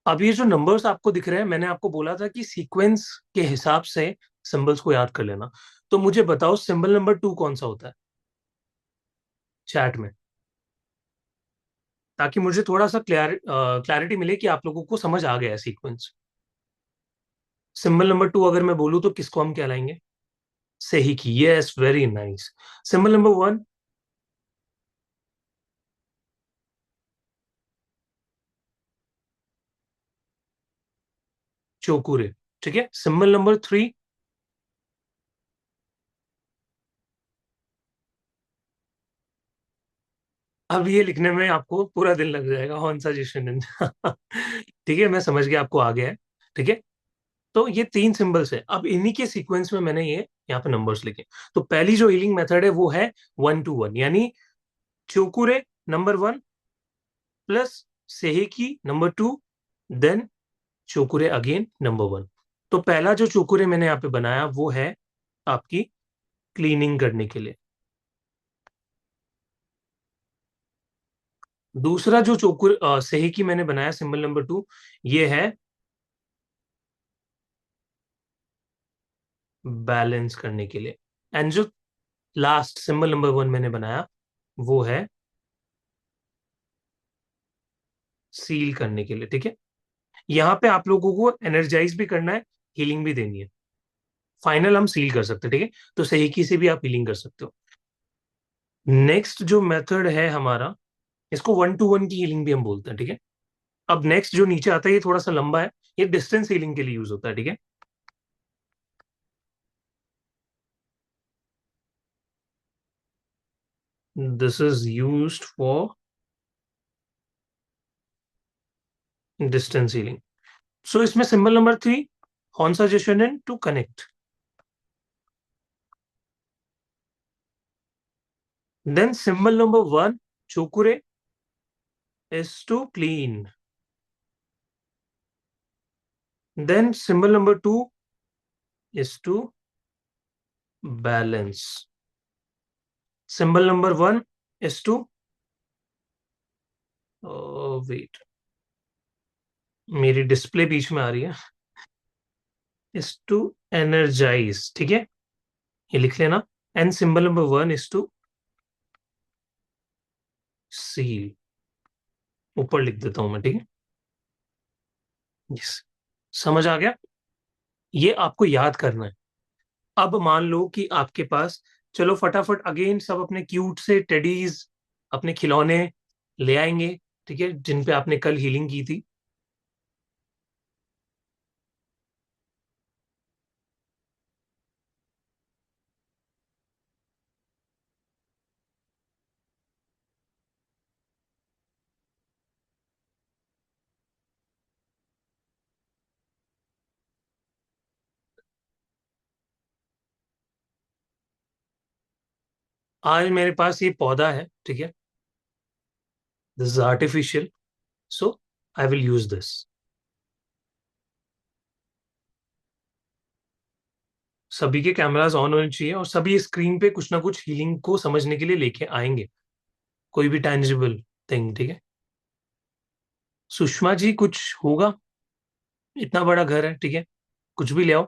अब ये जो नंबर्स आपको दिख रहे हैं, मैंने आपको बोला था कि सीक्वेंस के हिसाब से सिंबल्स को याद कर लेना। तो मुझे बताओ सिंबल नंबर 2 कौन सा होता है चैट में, ताकि मुझे थोड़ा सा क्लैरिटी मिले कि आप लोगों को समझ आ गया है सीक्वेंस। सिंबल नंबर 2 अगर मैं बोलूं तो किसको हम कहलाएंगे? सही की, yes, very nice. Symbol number 1, चोकुरे। ठीक है, सिंबल नंबर 3, अब ये लिखने में आपको पूरा दिन लग जाएगा, हॉन्सा जिशनन। ठीक है, मैं समझ गया आपको आ गया है। ठीक है, तो ये 3 सिंबल्स है, अब इन्हीं के सीक्वेंस में मैंने ये यहाँ पे नंबर्स लिखे। तो पहली जो हीलिंग मेथड है वो है 1 to 1, यानी चोकुरे नंबर 1 प्लस सेहेकी नंबर 2, देन चोकुरे अगेन नंबर 1। तो पहला जो चोकुरे मैंने यहाँ पे बनाया वो है आपकी क्लीनिंग करने के लिए। दूसरा जो सेहेकी मैंने बनाया सिंबल नंबर 2, ये है बैलेंस करने के लिए। एंड जो लास्ट सिंबल नंबर 1 मैंने बनाया वो है सील करने के लिए। ठीक है, यहाँ पे आप लोगों को एनर्जाइज भी करना है, हीलिंग भी देनी है। फाइनल हम सील कर सकते हैं। ठीक है, तो सेहेकी से भी आप हीलिंग कर सकते हो। नेक्स्ट जो मेथड है हमारा, इसको 1 to 1 की हीलिंग भी हम बोलते हैं। ठीक है, अब नेक्स्ट जो नीचे आता है ये थोड़ा सा लंबा है, ये डिस्टेंस हीलिंग के लिए यूज होता है। ठीक है, this is used for distance healing. So इसमें सिंबल नंबर 3, हॉन्सा जिशोनेन to connect, then symbol number 1, चोकुरे is to clean, then symbol number 2 is to balance, symbol number 1 is to wait, मेरी डिस्प्ले बीच में आ रही है, is to energize। ठीक है, ये लिख लेना। And symbol number 1 is to seal, ऊपर लिख देता हूं मैं। ठीक है, यस, समझ आ गया? ये आपको याद करना है। अब मान लो कि आपके पास, चलो फटाफट अगेन सब अपने क्यूट से टेडीज, अपने खिलौने ले आएंगे। ठीक है, जिन पे आपने कल हीलिंग की थी। आज मेरे पास ये पौधा है। ठीक है, this is artificial, so I will use this. सभी के कैमरास ऑन होने चाहिए और सभी स्क्रीन पे कुछ ना कुछ हीलिंग को समझने के लिए लेके आएंगे, कोई भी टैंजिबल थिंग। ठीक है, सुषमा जी कुछ होगा, इतना बड़ा घर है। ठीक है, कुछ भी ले आओ।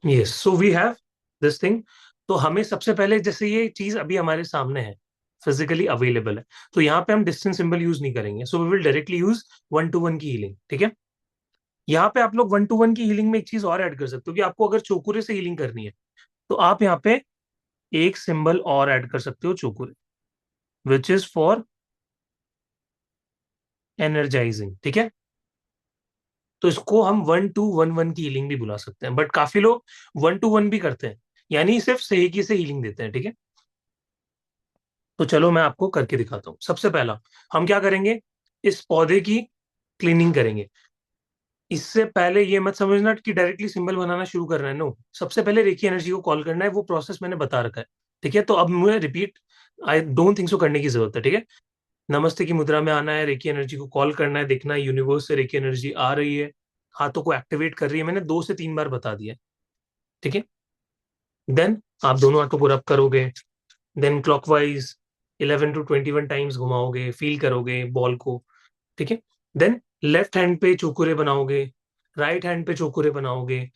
Yes, so we have this thing. तो हमें सबसे पहले, जैसे ये चीज अभी हमारे सामने है, फिजिकली अवेलेबल है, तो यहाँ पे हम डिस्टेंस सिंबल यूज नहीं करेंगे। So we will directly use 1 to 1 की हीलिंग। ठीक है, यहाँ पे आप लोग 1 to 1 की हीलिंग में एक चीज और ऐड कर सकते हो कि आपको अगर चोकुरे से हीलिंग करनी है तो आप यहाँ पे एक सिंबल और ऐड कर सकते हो, चोकुरे, विच इज फॉर एनर्जाइजिंग। ठीक है, तो इसको हम 1 to 1 की हीलिंग भी बुला सकते हैं, बट काफी लोग 1 to 1 भी करते हैं, यानी सिर्फ सेहेकी से हीलिंग देते हैं। ठीक है, तो चलो मैं आपको करके दिखाता हूँ। सबसे पहला हम क्या करेंगे, इस पौधे की क्लीनिंग करेंगे। इससे पहले ये मत समझना कि डायरेक्टली सिंबल बनाना शुरू कर रहे हैं, नो। सबसे पहले रेकी एनर्जी को कॉल करना है, वो प्रोसेस मैंने बता रखा है। ठीक है, तो अब मुझे रिपीट, आई डोंट थिंक सो करने की जरूरत है। ठीक है, नमस्ते की मुद्रा में आना है, रेकी एनर्जी को कॉल करना है, देखना है यूनिवर्स से रेकी एनर्जी आ रही है, हाथों को एक्टिवेट कर रही है। मैंने 2 से 3 बार बता दिया है। ठीक है। देन आप दोनों हाथों को रब करोगे, देन क्लॉकवाइज 11 to 21 टाइम्स घुमाओगे, फील करोगे बॉल को। ठीक है। देन लेफ्ट हैंड पे चोकुरे बनाओगे, राइट हैंड पे चोकुरे बनाओगे,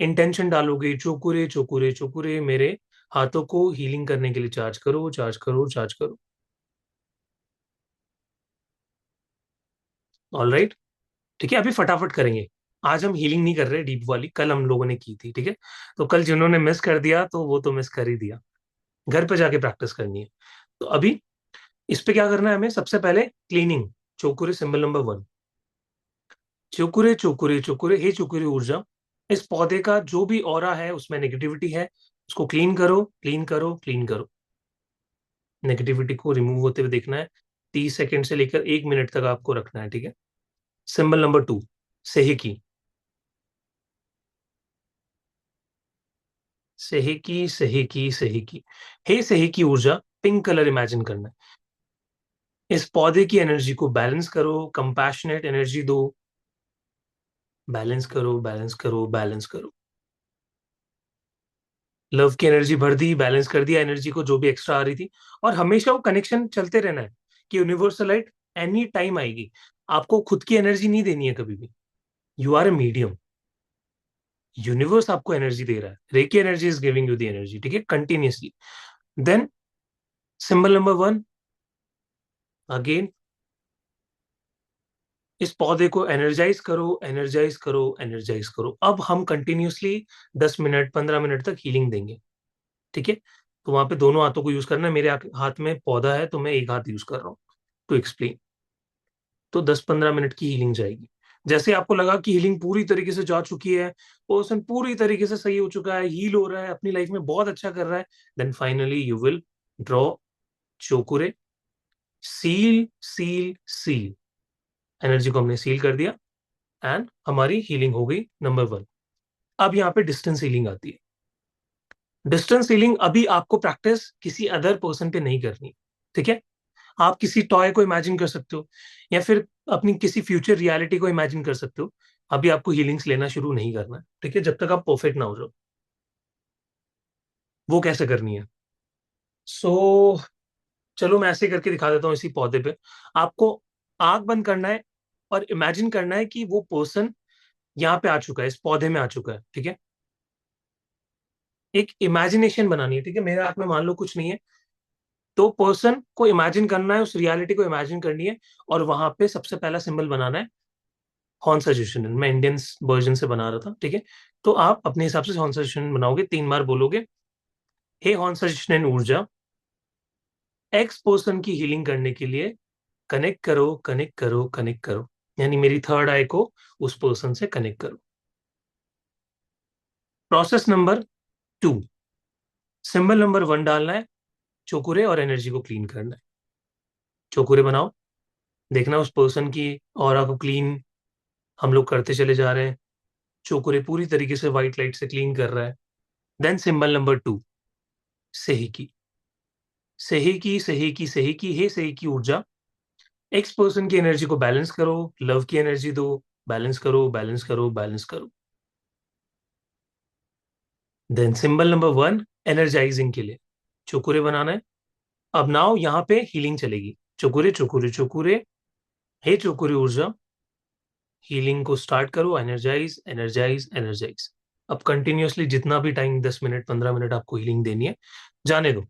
इंटेंशन डालोगे, चोकुरे चोकुरे चोकुरे मेरे हाथों को हीलिंग करने के लिए चार्ज करो, चार्ज करो, चार्ज करो। All right. ठीक है, अभी फटाफट करेंगे। आज हम हीलिंग नहीं कर रहे डीप वाली, कल हम लोगों ने की थी। ठीक है, तो कल जिन्होंने मिस कर दिया तो वो तो मिस कर ही दिया, घर पे जाके प्रैक्टिस करनी है। तो अभी इस पे क्या करना है हमें, सबसे पहले क्लीनिंग। चोकुरे सिंबल नंबर 1। चोकुरे चोकुरे चोकुरे, हे चोकुरे ऊर्जा, इस पौधे का जो भी ऑरा है उसमें नेगेटिविटी है, उसको क्लीन करो, क्लीन करो, क्लीन करो। नेगेटिविटी को रिमूव होते हुए देखना है। 30 सेकेंड से लेकर 1 मिनट तक आपको रखना है। ठीक है। Symbol number 2, सेहिकी। सेहिकी सेहिकी सेहिकी, हे सेहिकी ऊर्जा, पिंक कलर इमेजिन करना है। इस पौधे की एनर्जी को बैलेंस करो, कंपैशनेट एनर्जी दो, बैलेंस करो, बैलेंस करो, बैलेंस करो। लव की एनर्जी भर दी, बैलेंस कर दिया एनर्जी को जो भी एक्स्ट्रा आ रही थी। और हमेशा वो कनेक्शन चलते रहना है कि यूनिवर्सलाइट एनी टाइम आएगी। आपको खुद की एनर्जी नहीं देनी है कभी भी। You are a medium, universe आपको एनर्जी दे रहा है, reiki energy is giving you the energy. ठीक है, continuously. Then symbol number 1 again, इस पौधे को एनर्जाइज करो, एनर्जाइज करो, एनर्जाइज करो। अब हम कंटिन्यूसली 10 मिनट 15 मिनट तक हीलिंग देंगे। ठीक है, तो वहां पे दोनों हाथों को यूज करना है। मेरे हाथ में पौधा है तो मैं एक हाथ यूज कर रहा हूँ टू एक्सप्लेन। तो 10-15 मिनट की हीलिंग जाएगी। जैसे आपको लगा कि हीलिंग पूरी तरीके से जा चुकी है, पर्सन पूरी तरीके से सही हो चुका है, हील हो रहा है, अपनी लाइफ में बहुत अच्छा कर रहा है, then finally you will draw चोकुरे, सील सील सील। एनर्जी को हमने सील कर दिया एंड हमारी हीलिंग हो गई नंबर 1। अब यहाँ पे डिस्टेंस हीलिंग आती है। डिस्टेंस हीलिंग अभी आपको प्रैक्टिस किसी अदर पर्सन पे नहीं करनी। ठीक है, आप किसी टॉय को इमेजिन कर सकते हो या फिर अपनी किसी फ्यूचर रियलिटी को इमेजिन कर सकते हो। अभी आपको हीलिंग्स लेना शुरू नहीं करना है। ठीक है, जब तक आप परफेक्ट ना हो जाओ। वो कैसे करनी है, सो चलो मैं ऐसे करके दिखा देता हूँ। इसी पौधे पे आपको आंख बंद करना है और इमेजिन करना है कि वो पर्सन यहाँ पे आ चुका है, इस पौधे में आ चुका है। ठीक है, एक इमेजिनेशन बनानी है। ठीक है, मेरे हाथ में मान लो कुछ नहीं है, तो पर्सन को इमेजिन करना है, उस रियलिटी को इमेजिन करनी है और वहां पे सबसे पहला सिंबल बनाना है हॉर्न सजेशन। मैं इंडियन वर्जन से बना रहा था। ठीक है, तो आप अपने हिसाब से हॉर्न सजेशन बनाओगे, 3 बार बोलोगे, हे हॉर्न सजेशन ऊर्जा, एक्स पर्सन की हीलिंग करने के लिए कनेक्ट करो, कनेक्ट करो, कनेक्ट करो। यानी मेरी थर्ड आई को उस पर्सन से कनेक्ट करो। प्रोसेस नंबर 2, सिंबल नंबर 1 डालना है, चोकुरे और एनर्जी को क्लीन करना है। चोकुरे बनाओ, देखना उस पर्सन की ऑरा को क्लीन हम लोग करते चले जा रहे हैं। चोकुरे पूरी तरीके से व्हाइट लाइट से क्लीन कर रहा है। देन सिंबल नंबर 2, सही की, सही की, सही की, सही की, हे सही की ऊर्जा, एक्स पर्सन की एनर्जी को बैलेंस करो, लव की एनर्जी दो, बैलेंस करो, बैलेंस करो, बैलेंस करो। देन सिंबल नंबर 1 एनर्जाइजिंग के लिए चुकुरे बनाना है। अब नाउ यहाँ पे हीलिंग चलेगी, चुकुरे चुकुरे चुकुरे, हे चुकुरे ऊर्जा, हीलिंग को स्टार्ट करो, एनर्जाइज एनर्जाइज एनर्जाइज। अब कंटिन्यूअसली जितना भी टाइम 10 मिनट 15 मिनट आपको हीलिंग देनी है, जाने दो।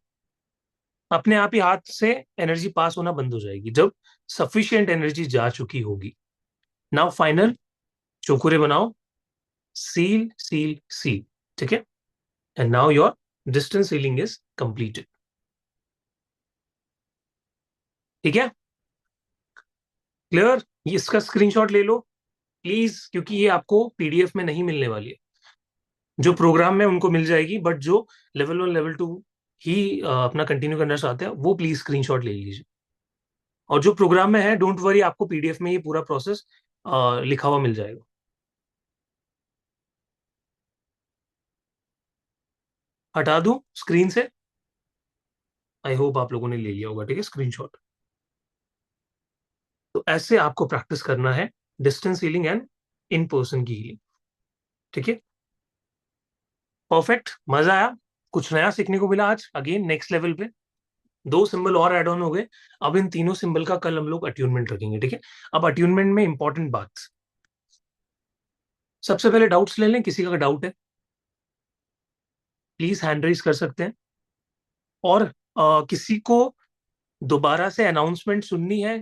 अपने आप ही हाथ से एनर्जी पास होना बंद हो जाएगी जब सफिशिएंट एनर्जी जा चुकी होगी। नाउ फाइनल चोकुरे बनाओ, सील सील सील। ठीक है, and now your distance ceiling is completed. ठीक है, क्लियर। इसका स्क्रीनशॉट ले लो प्लीज, क्योंकि ये आपको पीडीएफ में नहीं मिलने वाली है। जो प्रोग्राम में उनको मिल जाएगी, बट जो लेवल 1 लेवल 2 ही अपना कंटिन्यू करना चाहते हैं वो प्लीज स्क्रीनशॉट ले लीजिए। और जो प्रोग्राम में है डोंट वरी, आपको पीडीएफ में ये पूरा प्रोसेस लिखा हुआ मिल जाएगा। हटा दूं स्क्रीन से? आई होप आप लोगों ने ले लिया होगा। ठीक है, स्क्रीनशॉट। तो ऐसे आपको प्रैक्टिस करना है distance healing and in person की हीलिंग। ठीक है, परफेक्ट, मजा आया, कुछ नया सीखने को मिला आज, अगेन नेक्स्ट लेवल पे 2 सिंबल और ऐड ऑन हो गए। अब इन तीनों सिंबल का कल हम लोग अट्यूनमेंट रखेंगे, ठीक है। अब अट्यूनमेंट में इंपॉर्टेंट बात, सबसे पहले डाउट्स ले लें, किसी का डाउट है प्लीज हैंड रेज कर सकते हैं। और किसी को दोबारा से अनाउंसमेंट सुननी है,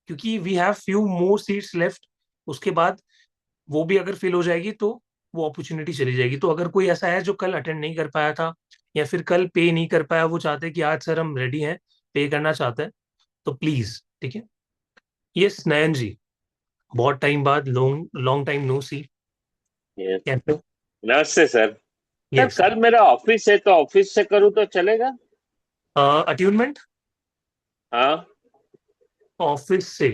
क्योंकि we have few more seats left, उसके बाद वो भी अगर फिल हो जाएगी तो वो अपॉर्चुनिटी चली जाएगी। तो अगर कोई ऐसा है जो कल अटेंड नहीं कर पाया था या फिर कल पे नहीं कर पाया, वो चाहते हैं कि आज सर हम रेडी हैं, पे करना चाहते हैं, तो प्लीज, ठीक है। यस नयन जी, बहुत टाइम बाद, लॉन्ग लॉन्ग टाइम नो सी, Yes. कैसे हो? नमस्ते सर। Sir yes. कल मेरा ऑफिस है तो ऑफिस से करूँ तो चलेगा? अट्यूनमेंट हाँ। ऑफिस से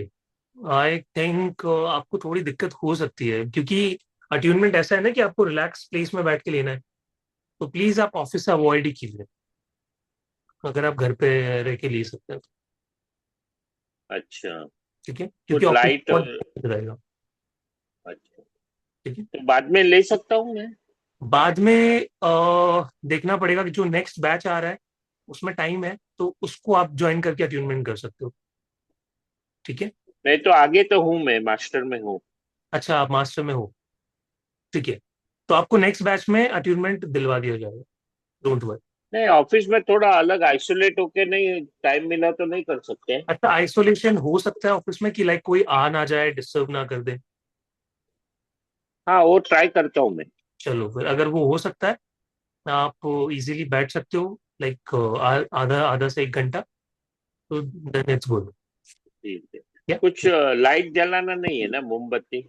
आई थिंक आपको थोड़ी दिक्कत हो सकती है, क्योंकि अट्यूनमेंट ऐसा है ना कि आपको रिलैक्स प्लेस में बैठ के लेना है, तो प्लीज आप ऑफिस से अवॉइड ही कीजिए, अगर आप घर पे रह के ले सकते हैं तो, अच्छा, ठीक है, क्योंकि कुछ ऑफिस लाइट। बहुत दिक्कत रहेगा, अच्छा, ठीक है। तो बाद में ले सकता हूँ मैं? बाद में देखना पड़ेगा कि जो नेक्स्ट बैच आ रहा है उसमें टाइम है, तो उसको आप ज्वाइन करके अट्यूनमेंट कर सकते हो, ठीक है। मैं तो आगे तो हूँ, मैं मास्टर में हूँ। अच्छा, आप मास्टर में हो, ठीक है, तो आपको नेक्स्ट बैच में अट्यूनमेंट दिलवा दिया जाएगा, डोंट वरी। नहीं, ऑफिस में थोड़ा अलग आइसोलेट होके नहीं, टाइम मिला तो नहीं कर सकते? अच्छा, आइसोलेशन हो सकता है ऑफिस में कि लाइक कोई आ ना जाए, डिस्टर्ब ना कर दे? हाँ, वो ट्राई करता हूँ मैं। चलो फिर, अगर वो हो सकता है, आप इजीली बैठ सकते हो, लाइक आधा आधा से 1 घंटा, तो देन इट्स गुड। ठीक है। या कुछ लाइट जलाना नहीं है ना, मोमबत्ती?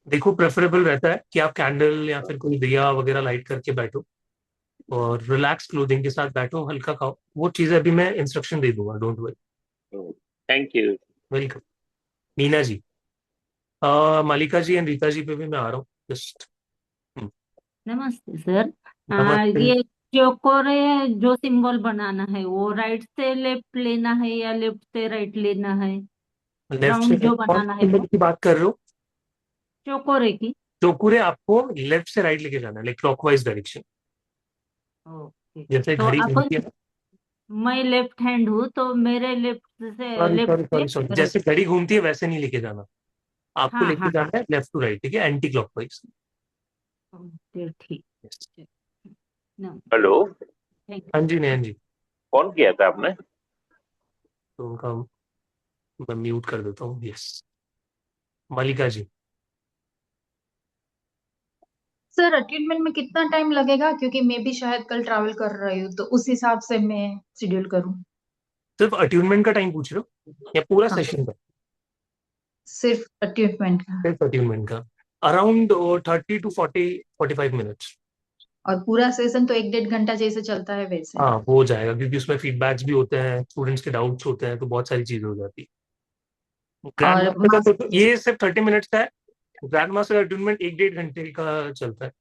देखो, प्रेफरेबल रहता है कि आप कैंडल या फिर कोई दिया वगैरह लाइट करके बैठो, और रिलैक्स क्लोथिंग के साथ बैठो, हल्का खाओ, वो चीजें अभी मैं इंस्ट्रक्शन दे दूंगा, don't worry. Thank you. Welcome. Meena ji, Malika ji and Rita ji पे भी मैं आ रहा हूँ जस्ट। नमस्ते सर। नमस्ते। ये चौकोरे जो सिंबल बनाना है वो राइट से लेफ्ट लेना है या लेफ्ट से राइट लेना है? लेफ्ट से राउंड जो कौन बनाना है सिंबल वो की बात कर रहे हो? चौकोरे की। चौकुरे आपको लेफ्ट से राइट लेके जाना है, लाइक क्लॉकवाइज डायरेक्शन, ओके। जैसे तो घड़ी अपन, घूमती है ना। मैं लेफ्ट हैंड हूँ तो मेरे लेफ्ट से सॉरी लेफ्ट सॉरी से सॉरी सॉरी, राइट। जैसे घड़ी घूमती है वैसे नहीं लेके जाना, आपको हाँ लेके हाँ हाँ। जाना है लेफ्ट टू राइट, ठीक है, एंटी क्लॉकवाइज। ओके ठीक। No, hello. थैंक हाँ जी नयन जी, कौन किया था आपने? तो उनका मैं म्यूट कर देता हूँ। यस, मालिका जी। सर अटेंडमेंट में कितना टाइम लगेगा, क्योंकि मैं भी शायद कल ट्रैवल कर रही हूँ तो उस हिसाब से मैं शेड्यूल करूँ। सिर्फ अट्यूनमेंट का टाइम पूछ रहे हो या पूरा हाँ, सेशन का? सिर्फ अटेंडमेंट का। सिर्फ अट्यूनमेंट का, अराउंड 30 to 45 मिनट्स। और पूरा सेशन तो 1-1.5 घंटा जैसे चलता है वैसे। हाँ, वो हो जाएगा, क्योंकि उसमें फीडबैक्स भी होते हैं, स्टूडेंट्स के डाउट्स होते हैं, तो बहुत सारी चीजें हो जाती है। ग्रैंड और मास्टर का तो ये सिर्फ 30 मिनट्स का है, ग्रैंड मास्टर का अट्यूनमेंट 1-1.5 घंटे का चलता है।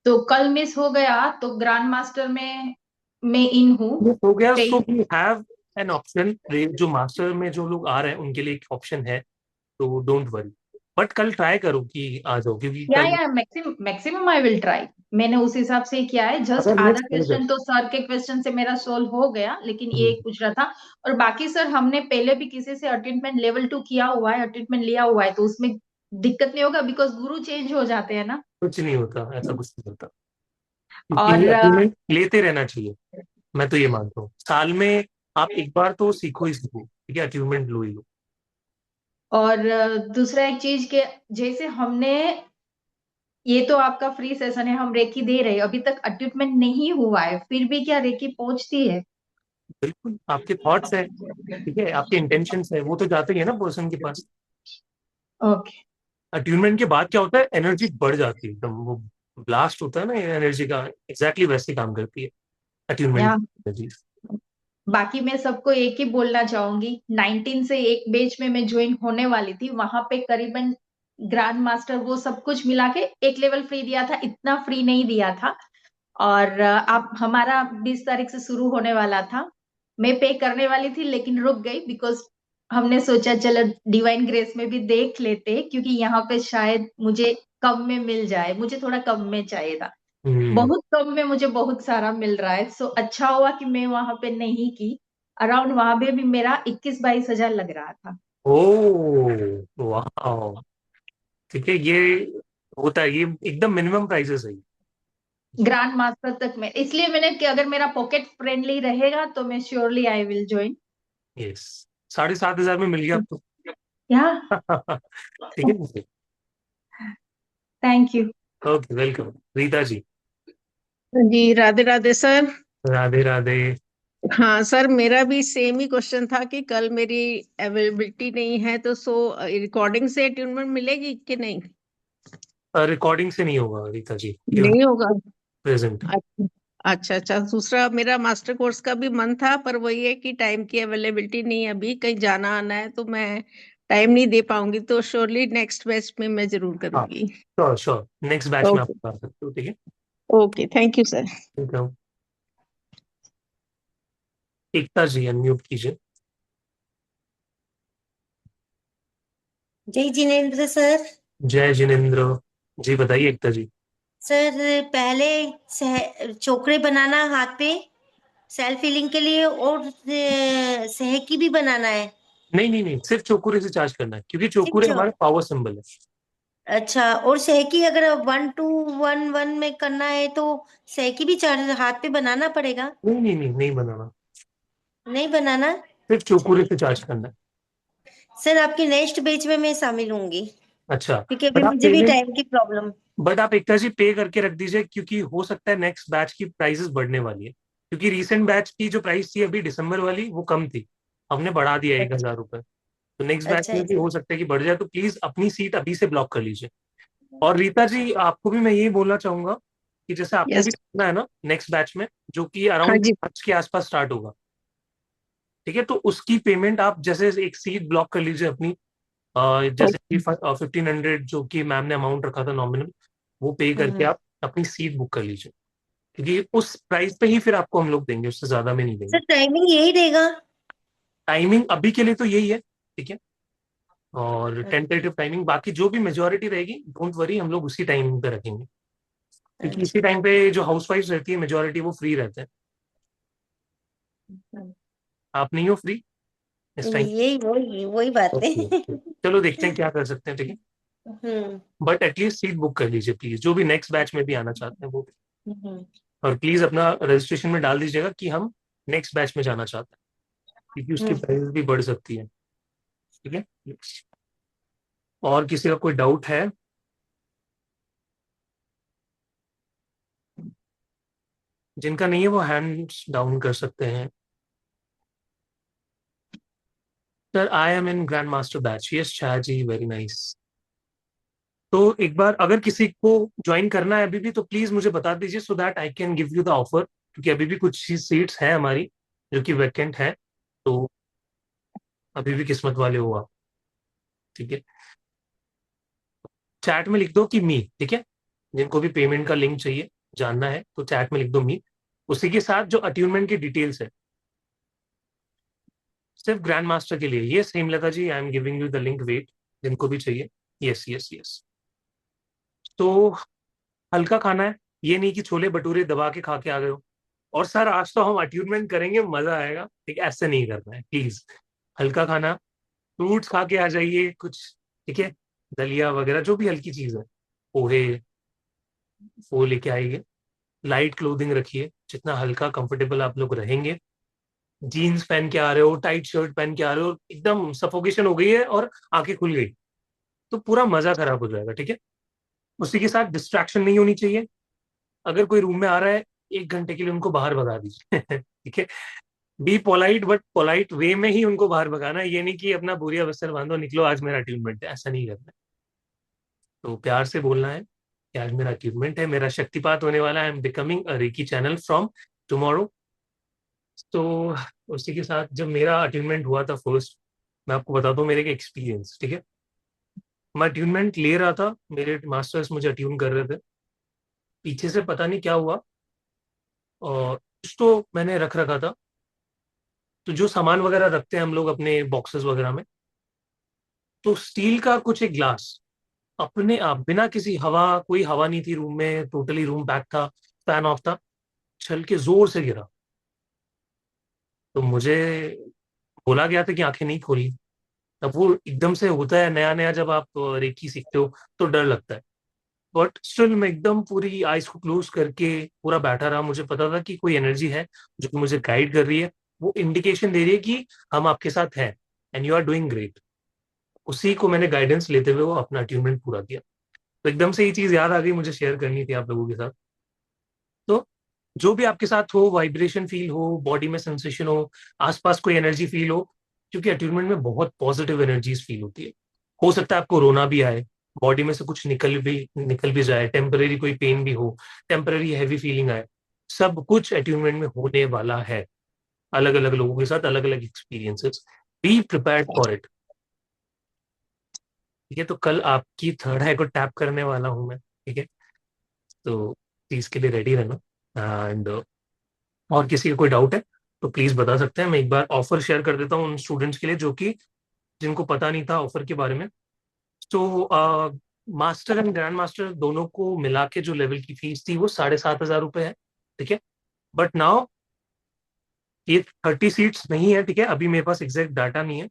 तो कल मिस हो गया तो ग्रैंड मास्टर में मैं इन हूँ। ये हो गया, पे- so we have an option, जो मास्टर में जो लोग आ रहे हैं उनके लिए एक ऑप्शन है, तो डोंट वरी, बट कल ट्राई करो कि आ जाओ, क्योंकि कल या मैक्सिमम आई विल ट्राई। मैंने उस हिसाब से किया है। जस्ट अगर आधा मिस कर क्वेश्चन तो सर के क्वेश्चन से मेरा सोल्व हो गया, लेकिन ये गए, पूछ रहा था। और बाकी सर हमने पहले भी किसी से अटेंडमेंट लेवल 2 किया हुआ है, अटेंडमेंट लिया हुआ है, तो उसमें दिक्कत नहीं होगा बिकॉज गुरु चेंज हो जाते हैं ना। कुछ नहीं होता, ऐसा कुछ नहीं होता, क्योंकि और अटेंडमेंट लेते रहना चाहिए। मैं तो ये मानता हूँ, साल में आप एक बार तो सीखो ही सीखो, ठीक है, अचीवमेंट लो ही लो। दूसरा एक चीज के, जैसे हमने, ये तो आपका फ्री सेशन है, हम रेकी दे रहे हैं, अभी तक अटेंडमेंट नहीं हुआ है, फिर भी क्या रेकी पहुंचती है? बिल्कुल, आपके थॉट्स है, ठीक है, आपके इंटेंशंस है, वो तो जाते ही है ना पर्सन के पास। ओके। अट्यूनमेंट के बाद क्या होता है, एनर्जी बढ़ जाती है एकदम, वो ब्लास्ट होता है ना एनर्जी का, एग्जैक्टली वैसे ही काम करती है अट्यूनमेंट या एनर्जी। बाकी मैं सबको एक ही बोलना चाहूंगी, 19 से एक बैच में मैं ज्वाइन होने वाली थी, वहां पे करीबन ग्रैंड मास्टर वो सब कुछ मिला के एक लेवल फ्री दिया था, इतना फ्री नहीं दिया था। और आप हमारा 20 तारीख से शुरू होने वाला था। मैं पे करने वाली थी लेकिन रुक गई, बिकॉज हमने सोचा चलो डिवाइन ग्रेस में भी देख लेते, क्योंकि यहाँ पे शायद मुझे कम में मिल जाए, मुझे थोड़ा कम में चाहिए था। बहुत कम में मुझे बहुत सारा मिल रहा है। सो अच्छा हुआ कि मैं वहां पे नहीं की। अराउंड वहां पे भी मेरा 21-22 हजार लग रहा था। ओ वाह, ठीक है, ये होता है, ये एकदम मिनिमम प्राइसेस है। ग्रैंड मास्टर तक में, इसलिए मैंने कि अगर मेरा पॉकेट फ्रेंडली रहेगा तो मैं surely I will join. Yes, 7,500 में मिल गया आपको। या ठीक है, thank you. Okay, welcome. Rita ji. जी राधे राधे सर। राधे राधे। हाँ सर, मेरा भी सेम ही क्वेश्चन था कि कल मेरी अवेलेबिलिटी नहीं है, तो रिकॉर्डिंग से अटेनमेंट मिलेगी कि नहीं? रिकॉर्डिंग से नहीं होगा रीता जी, नहीं होगा। प्रेजेंट। अच्छा अच्छा अच्छा। दूसरा, मेरा मास्टर कोर्स का भी मन था, पर वही है कि टाइम की अवेलेबिलिटी नहीं है, अभी कहीं जाना आना है तो मैं टाइम नहीं दे पाऊंगी, तो श्योरली नेक्स्ट बैच में मैं जरूर हाँ, करूंगी। श्योर श्योर, नेक्स्ट बैच में आप ओके। बता सकते हो। ठीक है, ओके, थैंक यू सर। ठीक है। एकता जी अनम्यूट कीजिए। जय जिनेन्द्र सर। जय जिनेन्द्र जी, बताइए एकता जी। सर पहले चोकरे बनाना हाथ पे सेल्फ हीलिंग के लिए, और सहकी भी बनाना है। नहीं नहीं नहीं, सिर्फ चोकुरे से चार्ज करना है, क्योंकि सिर्फ चोकुरे हमारा पावर सिंबल है। अच्छा, और सहकी अगर 1-2-1-1 में करना है तो सहकी भी चार्ज हाथ पे बनाना पड़ेगा? नहीं नहीं नहीं, नहीं बनाना, नहीं बनाना। सिर्फ चोकुरे चलिए से चार्ज करना है। सर, आपकी नेक्स्ट बैच में मैं शामिल होंगी, अच्छा, क्योंकि अभी बट आप मुझे भी पेमेंट, टाइम की प्रॉब्लम। बट आप एकता जी पे करके रख दीजिए, क्योंकि हो सकता है नेक्स्ट बैच की प्राइसेस बढ़ने वाली है, क्योंकि रीसेंट बैच की जो प्राइस थी अभी दिसंबर वाली, वो कम थी, हमने बढ़ा दिया 1,000 रुपए। तो नेक्स्ट बैच अच्छा में भी अच्छा। हो सकता है कि बढ़ जाए, तो प्लीज अपनी सीट अभी से ब्लॉक कर लीजिए। और रीता जी, आपको भी मैं यही बोलना चाहूंगा कि जैसे आपको भी यस। करना है ना नेक्स्ट बैच में, जो कि हाँ अराउंड जी। 5 के आसपास स्टार्ट होगा, ठीक है, तो उसकी पेमेंट आप जैसे एक सीट ब्लॉक कर लीजिए अपनी। जैसे कि ओके। 1,500 जो कि मैम ने अमाउंट रखा था नॉमिनल, वो पे करके हम्म। आप अपनी सीट बुक कर लीजिए, क्योंकि उस प्राइस पे ही फिर आपको हम लोग देंगे, उससे ज्यादा में नहीं सर देंगे। टाइमिंग यही रहेगा? टाइमिंग अभी के लिए तो यही है, ठीक है, और टेंटेटिव टाइमिंग, बाकी जो भी मेजोरिटी रहेगी डोंट वरी, हम लोग उसी टाइमिंग पे रखेंगे, क्योंकि इसी अच्छा। टाइम पे जो हाउस वाइफ रहती है मेजोरिटी, वो फ्री रहते हैं। आप नहीं हो फ्री इस टाइम? यही वही वही बात है। ओके ओके, चलो देखते हैं क्या कर सकते हैं, ठीक है, हम्म। बट एटलीस्ट सीट बुक कर लीजिए प्लीज, जो भी नेक्स्ट बैच में भी आना चाहते हैं वो। हम्म। और प्लीज अपना रजिस्ट्रेशन में डाल दीजिएगा कि हम नेक्स्ट बैच में जाना चाहते हैं, क्योंकि उसकी हम्म। प्राइस भी बढ़ सकती है। ठीक है, और किसी का कोई डाउट है? जिनका नहीं है वो हैंड्स डाउन कर सकते हैं। Sir I am in grand master batch, yes Chhaya ji, very nice. तो एक बार अगर किसी को ज्वाइन करना है अभी भी, तो प्लीज मुझे बता दीजिए, so that I can give you the offer, क्योंकि अभी भी कुछ सीट्स हैं हमारी जो कि वैकेंट है, तो अभी भी किस्मत वाले हो आप। ठीक है, चैट में लिख दो कि मी, ठीक है, जिनको भी पेमेंट का लिंक चाहिए जानना है तो चैट में लिख दो मी, उसी के साथ जो अट्यूनमेंट की डिटेल्स है, सिर्फ ग्रैंड मास्टर के लिए। Yes Hemlata ji, I am giving you the link, wait, जिनको भी चाहिए। Yes yes yes. तो हल्का खाना है, ये नहीं कि छोले भटूरे दबा के खा के आ गए हो, और सर आज तो हम अट्यूनमेंट करेंगे मजा आएगा, ठीक है, ऐसे नहीं करना है प्लीज। हल्का खाना, फ्रूट्स खा के आ जाइए कुछ, ठीक है, दलिया वगैरह जो भी हल्की चीज है, पोहे, वो लेके आइए। लाइट क्लोथिंग रखिए, जितना हल्का कंफर्टेबल आप लोग रहेंगे। जीन्स पहन के आ रहे हो, टाइट शर्ट पहन के आ रहे हो, एकदम सफोकेशन हो गई है और आंखें खुल गई, तो पूरा मजा खराब हो जाएगा, ठीक है। उसी के साथ डिस्ट्रैक्शन नहीं होनी चाहिए। अगर कोई रूम में आ रहा है 1 घंटे के लिए, उनको बाहर भगा दीजिए। ठीक है, be polite, but polite way में ही उनको बाहर भगाना है, ये नहीं कि अपना बोरिया बस्तर बांधो निकलो आज मेरा अट्यूनमेंट है, ऐसा नहीं करना है। तो प्यार से बोलना है कि आज मेरा अट्यूनमेंट है, मेरा शक्तिपात होने वाला है, I am becoming a reiki channel from tomorrow. तो उसी के साथ जब मेरा अट्यूनमेंट हुआ था फर्स्ट, मैं आपको बता दूं मेरे के एक्सपीरियंस, ठीक है। मैं अट्यूनमेंट ले रहा था, मेरे मास्टर्स मुझे अट्यून कर रहे थे, पीछे से पता नहीं क्या हुआ, और कुछ तो मैंने रख रखा था, तो जो सामान वगैरह रखते हैं हम लोग अपने बॉक्सेस वगैरह में, तो स्टील का कुछ एक ग्लास अपने आप बिना किसी हवा, कोई हवा नहीं थी रूम में, टोटली रूम पैक था, फैन ऑफ था, छल के जोर से गिरा। तो मुझे बोला गया था कि आंखें नहीं खोली। तब वो एकदम से होता है, नया नया जब आप रेकी सीखते हो तो डर लगता है, बट स्टिल मैं एकदम पूरी आइज को क्लोज करके पूरा बैठा रहा। मुझे पता था कि कोई एनर्जी है जो कि मुझे गाइड कर रही है, वो इंडिकेशन दे रही है कि हम आपके साथ हैं and you are doing great. उसी को मैंने गाइडेंस लेते हुए वो अपना अट्यूनमेंट पूरा किया। तो एकदम से ये चीज याद आ गई, मुझे शेयर करनी थी आप लोगों के साथ। तो जो भी आपके साथ हो, वाइब्रेशन फील हो, बॉडी में सेंसेशन हो, आसपास कोई एनर्जी फील हो, क्योंकि अट्यूनमेंट में बहुत पॉजिटिव एनर्जीज फील होती है। हो सकता है आपको रोना भी आए, बॉडी में से कुछ निकल भी जाए, टेम्पररी कोई पेन भी हो, टेम्पररी हैवी फीलिंग आए, सब कुछ अट्यूनमेंट में होने वाला है। अलग अलग लोगों के साथ अलग अलग experiences, be prepared for it. ठीक है, तो कल आपकी थर्ड आई को टैप करने वाला हूं मैं। ठीक है, तो चीज के लिए रेडी रहना। एंड और किसी का कोई डाउट है तो प्लीज बता सकते हैं। मैं एक बार ऑफर शेयर कर देता हूँ उन स्टूडेंट्स के लिए जो कि जिनको पता नहीं था ऑफर के बारे में। तो मास्टर एंड ग्रैंड मास्टर दोनों को मिला के जो लेवल की फीस थी वो 7,500 रुपये है। ठीक है, बट नाउ ये 30 सीट्स नहीं है। ठीक है, अभी मेरे पास एग्जैक्ट डाटा नहीं है,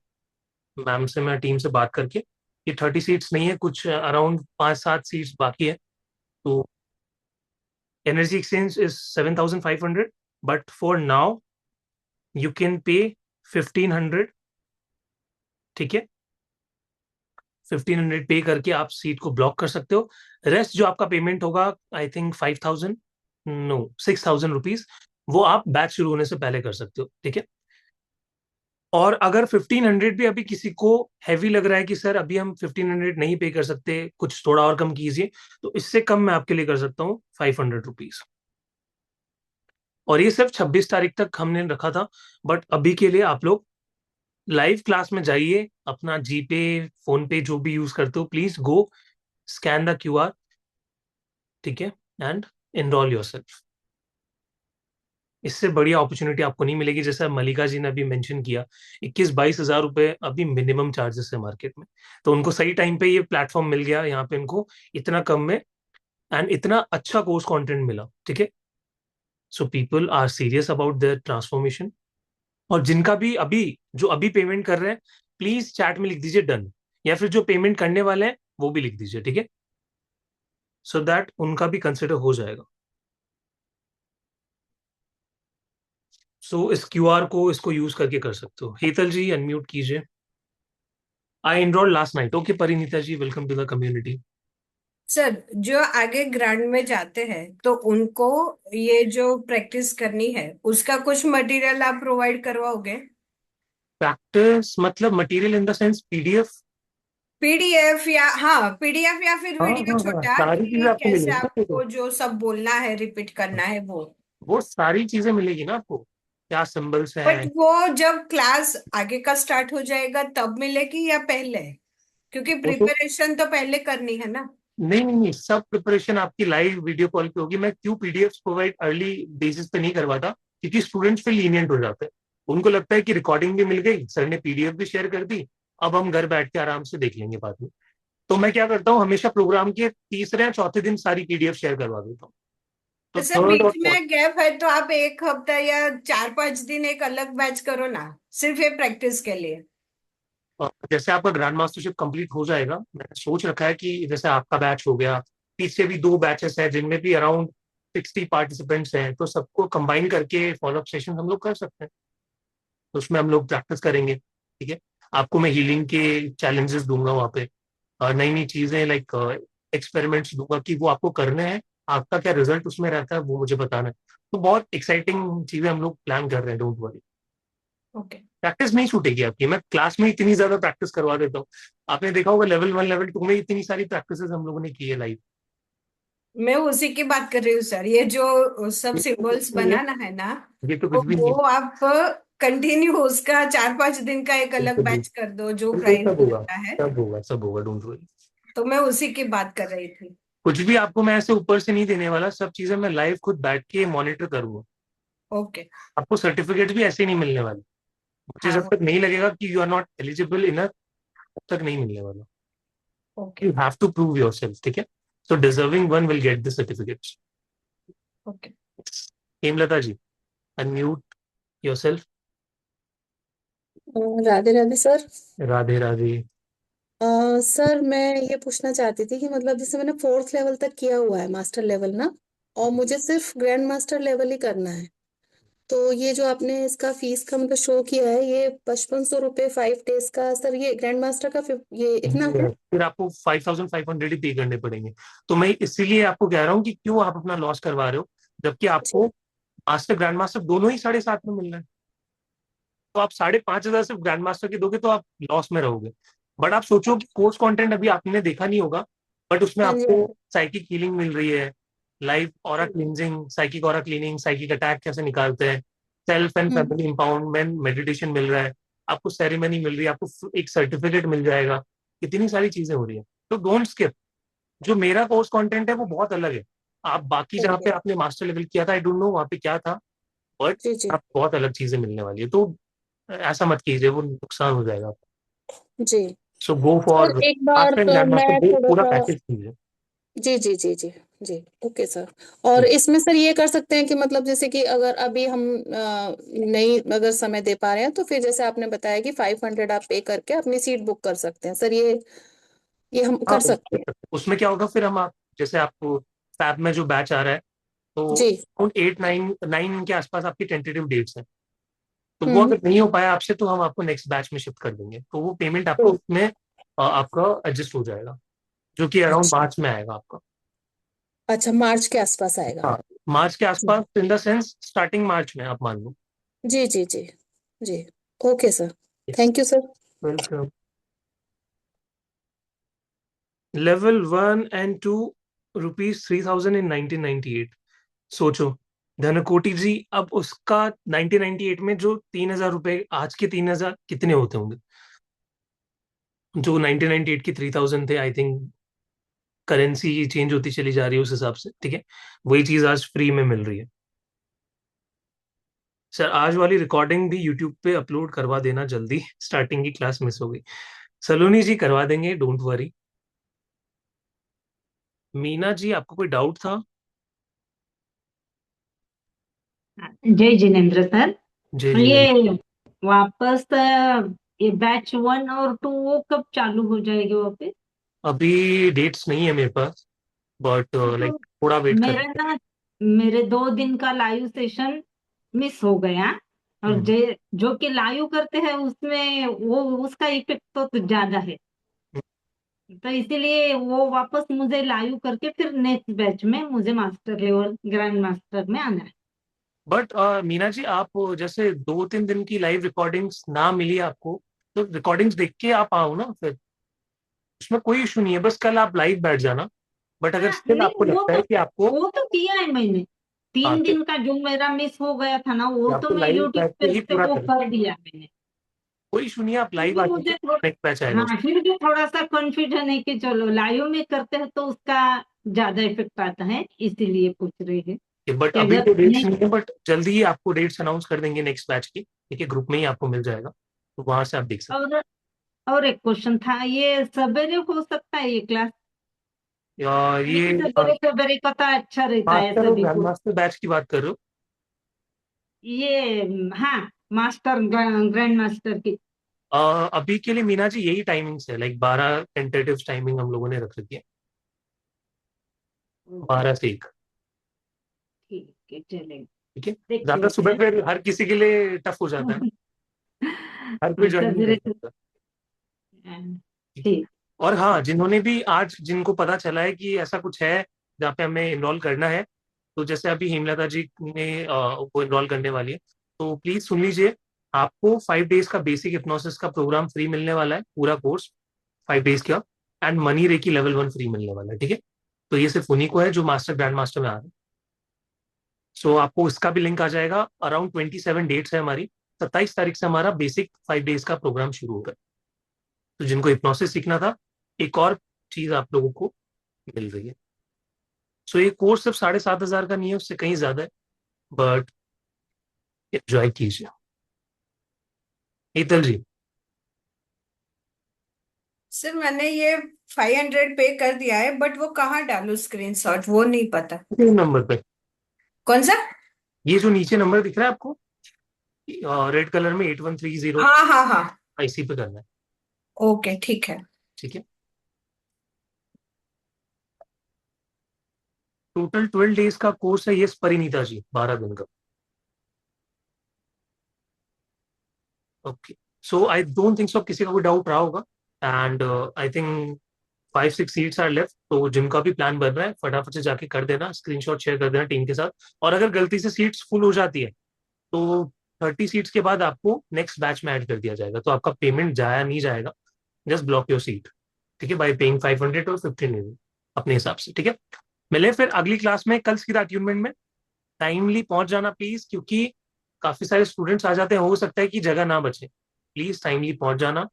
मैम से मैं टीम से बात करके, ये 30 सीट्स नहीं है, कुछ अराउंड 5-7 सीट्स बाकी है। तो energy exchange is 7,500, but for now you can pay 1,500। ठीक है, 1,500 पे करके आप सीट को ब्लॉक कर सकते हो। रेस्ट जो आपका पेमेंट होगा, आई थिंक 5,000, नो 6,000 रुपीज, वो आप बैच शुरू होने से पहले कर सकते हो। ठीक है, और अगर 1,500 भी अभी किसी को हैवी लग रहा है कि सर अभी हम 1,500 नहीं पे कर सकते, कुछ थोड़ा और कम कीजिए, तो इससे कम मैं आपके लिए कर सकता हूँ 500 रुपीज। और ये सिर्फ 26 तारीख तक हमने रखा था, बट अभी के लिए आप लोग लाइव क्लास में जाइए, अपना जीपे, फोन पे जो भी यूज करते हो, please go scan the QR। ठीक है, एंड एनरोल योरसेल्फ। इससे बढ़िया अपॉर्चुनिटी आपको नहीं मिलेगी। जैसा मलिका जी ने अभी मेंशन किया, 21-22 हज़ार रुपए अभी मिनिमम चार्जेस है मार्केट में। तो उनको सही टाइम पे ये प्लेटफॉर्म मिल गया, यहाँ पे इनको इतना कम में एंड इतना अच्छा कोर्स कंटेंट मिला। ठीक है, so people are serious about their transformation. और जिनका भी अभी जो अभी पेमेंट कर रहे हैं, प्लीज चैट में लिख दीजिए डन, या फिर जो पेमेंट करने वाले हैं वो भी लिख दीजिए। ठीक है, सो दैट उनका भी कंसिडर हो जाएगा। सो इस QR को इसको यूज करके कर सकते हो। हेतल जी अनम्यूट कीजिए। I enrolled last night. Okay Parinita ji, welcome to the community. Sir, जो आगे ग्रांड में जाते हैं तो उनको ये जो प्रैक्टिस करनी है उसका कुछ मटेरियल आप प्रोवाइड करवाओगे? प्रैक्टिस मतलब material in the sense PDF? PDF या हाँ, PDF या फिर हाँ वीडियो हाँ हाँ, छोटा सारी कि चीजें आपको कैसे मिलेगी ना। आपको जो सब बोलना है, रिपीट करना है वो सारी चीजें मिलेगी ना आपको, क्या सिंबल्स बट हैं। वो जब क्लास आगे का स्टार्ट हो जाएगा तब मिलेगी या पहले? क्योंकि वो तो प्रिपरेशन तो पहले करनी है ना। नहीं नहीं नहीं, सब प्रिपरेशन आपकी लाइव वीडियो कॉल पे होगी। मैं क्यों PDF प्रोवाइड अर्ली बेसिस पे नहीं करवाता, क्योंकि स्टूडेंट्स पे लीनियंट हो जाते हैं। उनको लगता है कि रिकॉर्डिंग भी मिल गई, सर ने PDF भी शेयर कर दी, अब हम घर बैठ के आराम से देख लेंगे बाद में। तो मैं क्या करता हूँ, हमेशा प्रोग्राम के तीसरे या चौथे दिन सारी PDF शेयर करवा देता हूँ। तो जैसे थर्ड और बीच में गैप है तो आप एक हफ्ता या 4-5 दिन एक अलग बैच करो ना, सिर्फ ये प्रैक्टिस के लिए। जैसे आपका ग्रैंड मास्टरशिप कंप्लीट हो जाएगा, मैंने सोच रखा है कि जैसे आपका बैच हो गया, पीछे भी 2 बैचेस हैं जिनमें भी अराउंड 60 पार्टिसिपेंट्स हैं, तो सबको कंबाइन करके फॉलोअप सेशन हम लोग कर सकते हैं। तो उसमें हम लोग प्रैक्टिस करेंगे। ठीक है, आपको मैं हीलिंग के चैलेंजेस दूंगा वहाँ पे, नई नई चीजें लाइक एक्सपेरिमेंट्स दूंगा कि वो आपको करने हैं, आपका क्या रिजल्ट उसमें रहता है वो मुझे बताना है। तो बहुत एक्साइटिंग चीजें हम लोग प्लान कर रहे हैं, डोंट वरी। ओके। प्रैक्टिस नहीं छूटेगी आपकी, मैं क्लास में इतनी ज्यादा प्रैक्टिस करवा देता हूँ। आपने देखा होगा लेवल 1 लेवल 2 में इतनी सारी प्रैक्टिस हम लोगों ने की है लाइव। मैं उसी की बात कर रही हूँ सर, ये जो सब ये तो कुछ सिंबल्स नहीं है, बनाना है ना, ये तो तो कुछ भी नहीं वो है। आप कंटिन्यू उसका 4-5 दिन का एक अलग बिल्कुल बैच बिल्कुल कर दो जो बिल्कुल, प्राइस सब होगा, रहता है। सब होगा, सब होगा, डोंट वरी। तो मैं उसी की बात कर रही थी। कुछ भी आपको मैं ऐसे ऊपर से नहीं देने वाला, सब चीजें मैं लाइव खुद बैठ के मॉनिटर करूंगा। ओके। आपको सर्टिफिकेट भी ऐसे नहीं मिलने वाले, मुझे हाँ जब तक नहीं लगेगा कि you are not eligible enough, तब तक नहीं मिलने वाला। Okay You have to prove yourself, ठीक है? So deserving one will get the certificates. Okay Hemlata ji, unmute yourself. Radhe Radhe sir. Radhe Radhe. Sir मैं ये पूछना चाहती थी कि मतलब जैसे मैंने 4th लेवल तक किया हुआ है, मास्टर लेवल ना, और मुझे सिर्फ ग्रैंड मास्टर लेवल ही करना है। तो ये जो आपने इसका फीस का मतलब शो किया है, ये 5500 रुपये 5 डेज का, सर ये ग्रैंड मास्टर का ये इतना है? फिर आपको 5500 ही पे करने पड़ेंगे। तो मैं इसीलिए आपको कह रहा हूँ कि क्यों आप अपना लॉस करवा रहे हो, जबकि आपको मास्टर ग्रैंड मास्टर दोनों ही 7.5 में मिल रहे हैं। तो आप 5,500 सिर्फ ग्रैंड मास्टर की दोगे तो आप लॉस में रहोगे। बट आप सोचो कि कोर्स कंटेंट अभी आपने देखा नहीं होगा, बट उसमें हाँ जी आपको साइकिक हीलिंग मिल रही है, live aura cleansing, psychic aura cleaning, psychic attack कैसे निकालते हैं, self and family empowerment meditation मिल रहा है, आपको सेरेमनी मिल रही है, आपको एक सर्टिफिकेट मिल जाएगा, इतनी सारी चीजें हो रही है। तो डोंट स्किप। जो मेरा कोर्स कंटेंट है वो बहुत अलग है। आप बाकी जहाँ पे आपने मास्टर लेवल किया था, आई डोंट नो वहाँ पे क्या था, बट जी जी आप बहुत अलग चीजें मिलने वाली है। तो ऐसा मत कीजिए, वो नुकसान हो जाएगा। जी। सो गो फॉर सर एक बार मास्टर एंड तो ग्रैंड मैं मास्टर, थोड़ा पूरा सा, पैकेज कीजिए। जी जी जी जी जी, ओके सर। और इसमें सर ये कर सकते हैं कि मतलब जैसे कि अगर अभी हम नहीं अगर समय दे पा रहे हैं, तो फिर जैसे आपने बताया कि 500 आप पे करके अपनी सीट बुक कर सकते हैं, सर ये हम हाँ, कर सकते हैं? उसमें क्या होगा फिर, हम आप जैसे आपको फैब में जो बैच आ रहा है, तो जी। 8 9 के आसपास आपकी टेंटेटिव डेट्स हैं। तो वो हम्म। अगर नहीं हो पाया आपसे, तो हम आपको नेक्स्ट बैच में शिफ्ट कर देंगे, तो वो पेमेंट आपको उसमें आपका एडजस्ट हो जाएगा, जो कि अराउंड अच्छा मार्च में आएगा आपका। अच्छा, मार्च के आसपास आएगा? हाँ, मार्च के आसपास, in the sense starting March में आप मान लो। जी जी जी जी, okay sir, thank you sir. Welcome. Level 1 and 2 ₹3,000 in 1998। सोचो धनकोटि जी, अब उसका 1998 में जो 3,000 रुपए, आज के 3,000 कितने होते होंगे? जो 1998 की 3,000 थे, आई थिंक करेंसी चेंज होती चली जा रही है उस हिसाब से, ठीक है? वही चीज आज फ्री में मिल रही है। सर आज वाली रिकॉर्डिंग भी यूट्यूब पे अपलोड करवा देना जल्दी, स्टार्टिंग की क्लास मिस हो गई। सलोनी जी करवा देंगे, डोंट वरी। मीना जी, आपको कोई डाउट था? जय जिनेन्द्र सर। जय जिनेन्द्र। ये वापस ये बैच 1 और 2 वो कब चालू हो जाएगी वापस? अभी डेट्स नहीं है मेरे पास, बट लाइक थोड़ा वेट मेरा कर। ना मेरे 2 दिन का लाइव सेशन मिस हो गया, और जो कि लाइव करते हैं उसमें वो उसका इफेक्ट तो ज्यादा है, तो इसीलिए वो वापस मुझे लाइव करके फिर नेक्स्ट बैच में मुझे मास्टर लेवल ग्रैंड मास्टर में आना है। बट मीना जी, आप जैसे 2 3 दिन की लाइव रिकॉर्डिंग्स ना मिली आपको, तो रिकॉर्डिंग्स देख के आप आओ ना, फिर उसमें कोई इशू नहीं है, बस कल आप लाइव बैठ जाना। बट अगर स्टिल आपको नहीं, लगता है कि आपको, वो तो किया है मैंने। हाँ, 3 दिन का जो मेरा मिस हो गया था ना, वो तो आपको मैं लाइव यूट्यूब बैठ के पे ही से पूरा वो करना, कर दिया मैंने। कोई इशू नहीं है, आप फिर लाइव भी आ मुझे जाइए, नेक्स्ट बैच आएगा हाँ, उसका। फिर भी थोड़ा सा कंफ्यूजन है कि चलो लाइव में करते हैं तो उसका ज्यादा इफेक्ट आता है, इसीलिए पूछ रही है बट कि अभी अगर तो डेट्स नहीं। नहीं है, बट जल्दी ही आपको डेट्स अनाउंस कर देंगे नेक्स्ट बैच की, ठीक है? ग्रुप में ही आपको मिल जाएगा, तो वहां से आप देख सकते और एक क्वेश्शन था, ये सवेरे हो सकता है ये क्लास? हैं। ये सवेरे सवेरे पता अच्छा रहता है मास्टर और सभी ग्रैंड को। मास्टर बैच की बात कर रहे हो? ये हाँ, मास्टर ग्रैंड मास्टर की। अभी के लिए मीना जी यही टाइमिंग्स है, लाइक 12 टेंटेटिव टाइमिंग हम लोगों ने रख रखी है, 12 से 1। ठीक है, चलेगा, ठीक है, देख ज्यादा लेते सुबह हैं। फिर हर किसी के लिए टफ हो जाता है ना, हर कोई ज्वाइन नहीं कर सवेरे सकता। ठीक। और हाँ, जिन्होंने भी आज, जिनको पता चला है कि ऐसा कुछ है जहाँ पे हमें इनरोल करना है, तो जैसे अभी हेमलता जी ने वो इनरोल करने वाली है, तो प्लीज सुन लीजिए, आपको 5 डेज का बेसिक हिप्नोसिस का प्रोग्राम फ्री मिलने वाला है, पूरा कोर्स 5 डेज का, and money reiki level 1 free मिलने वाला है, ठीक है? तो ये सिर्फ उन्हीं को है जो मास्टर ग्रैंड मास्टर में आ रहे हैं। सो आपको इसका भी लिंक आ जाएगा। अराउंड 27 डेट्स है हमारी, 27 तारीख से हमारा बेसिक 5 डेज का प्रोग्राम शुरू होगा। तो जिनको हिप्नोसिस सीखना था, एक और चीज आप लोगों को मिल रही है। सो ये कोर्स सिर्फ 7,500 का नहीं है, उससे कहीं ज्यादा है, बट एंजॉय कीजिए। हीतल जी, सर मैंने ये 500 पे कर दिया है, बट वो कहाँ डालूं स्क्रीनशॉट, वो नहीं पता। नंबर पे, कौन सा? ये जो नीचे नंबर दिख रहा है आपको रेड कलर में 8130, हाँ हाँ हाँ, इसी पे करना है। ओके ठीक है। ठीक है, टोटल 12 डेज का कोर्स है ये परिनीता जी, 12 दिन का। Okay, so I don't think so किसी का कोई डाउट रहा होगा। And I think 5-6 seats are left, तो जिनका भी प्लान बन रहा है फटाफट से जाके कर देना, स्क्रीनशॉट शेयर कर देना टीम के साथ। और अगर गलती से सीट्स फुल हो जाती है तो 30 सीट्स के बाद आपको नेक्स्ट बैच में ऐड कर दिया जाएगा, तो आपका पेमेंट जाया नहीं जाएगा। जस्ट ब्लॉक योर सीट, ठीक है, बाय पेइंग 500 और 15 अपने हिसाब से। ठीक है, मिले फिर अगली क्लास में कल सीधा अट्यूनमेंट में। टाइमली पहुंच जाना प्लीज, क्योंकि काफी सारे स्टूडेंट्स आ जाते हैं, हो सकता है कि जगह ना बचे। प्लीज टाइमली पहुंच जाना,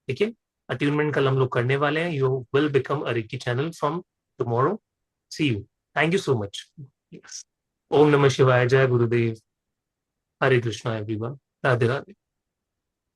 ठीक है। अट्यूनमेंट कल हम लोग करने वाले हैं। You will become a reiki channel from tomorrow. See you, thank you so much. ओम नमः शिवाय, जय गुरुदेव, हरे कृष्णा एवरीवन, राधे राधे।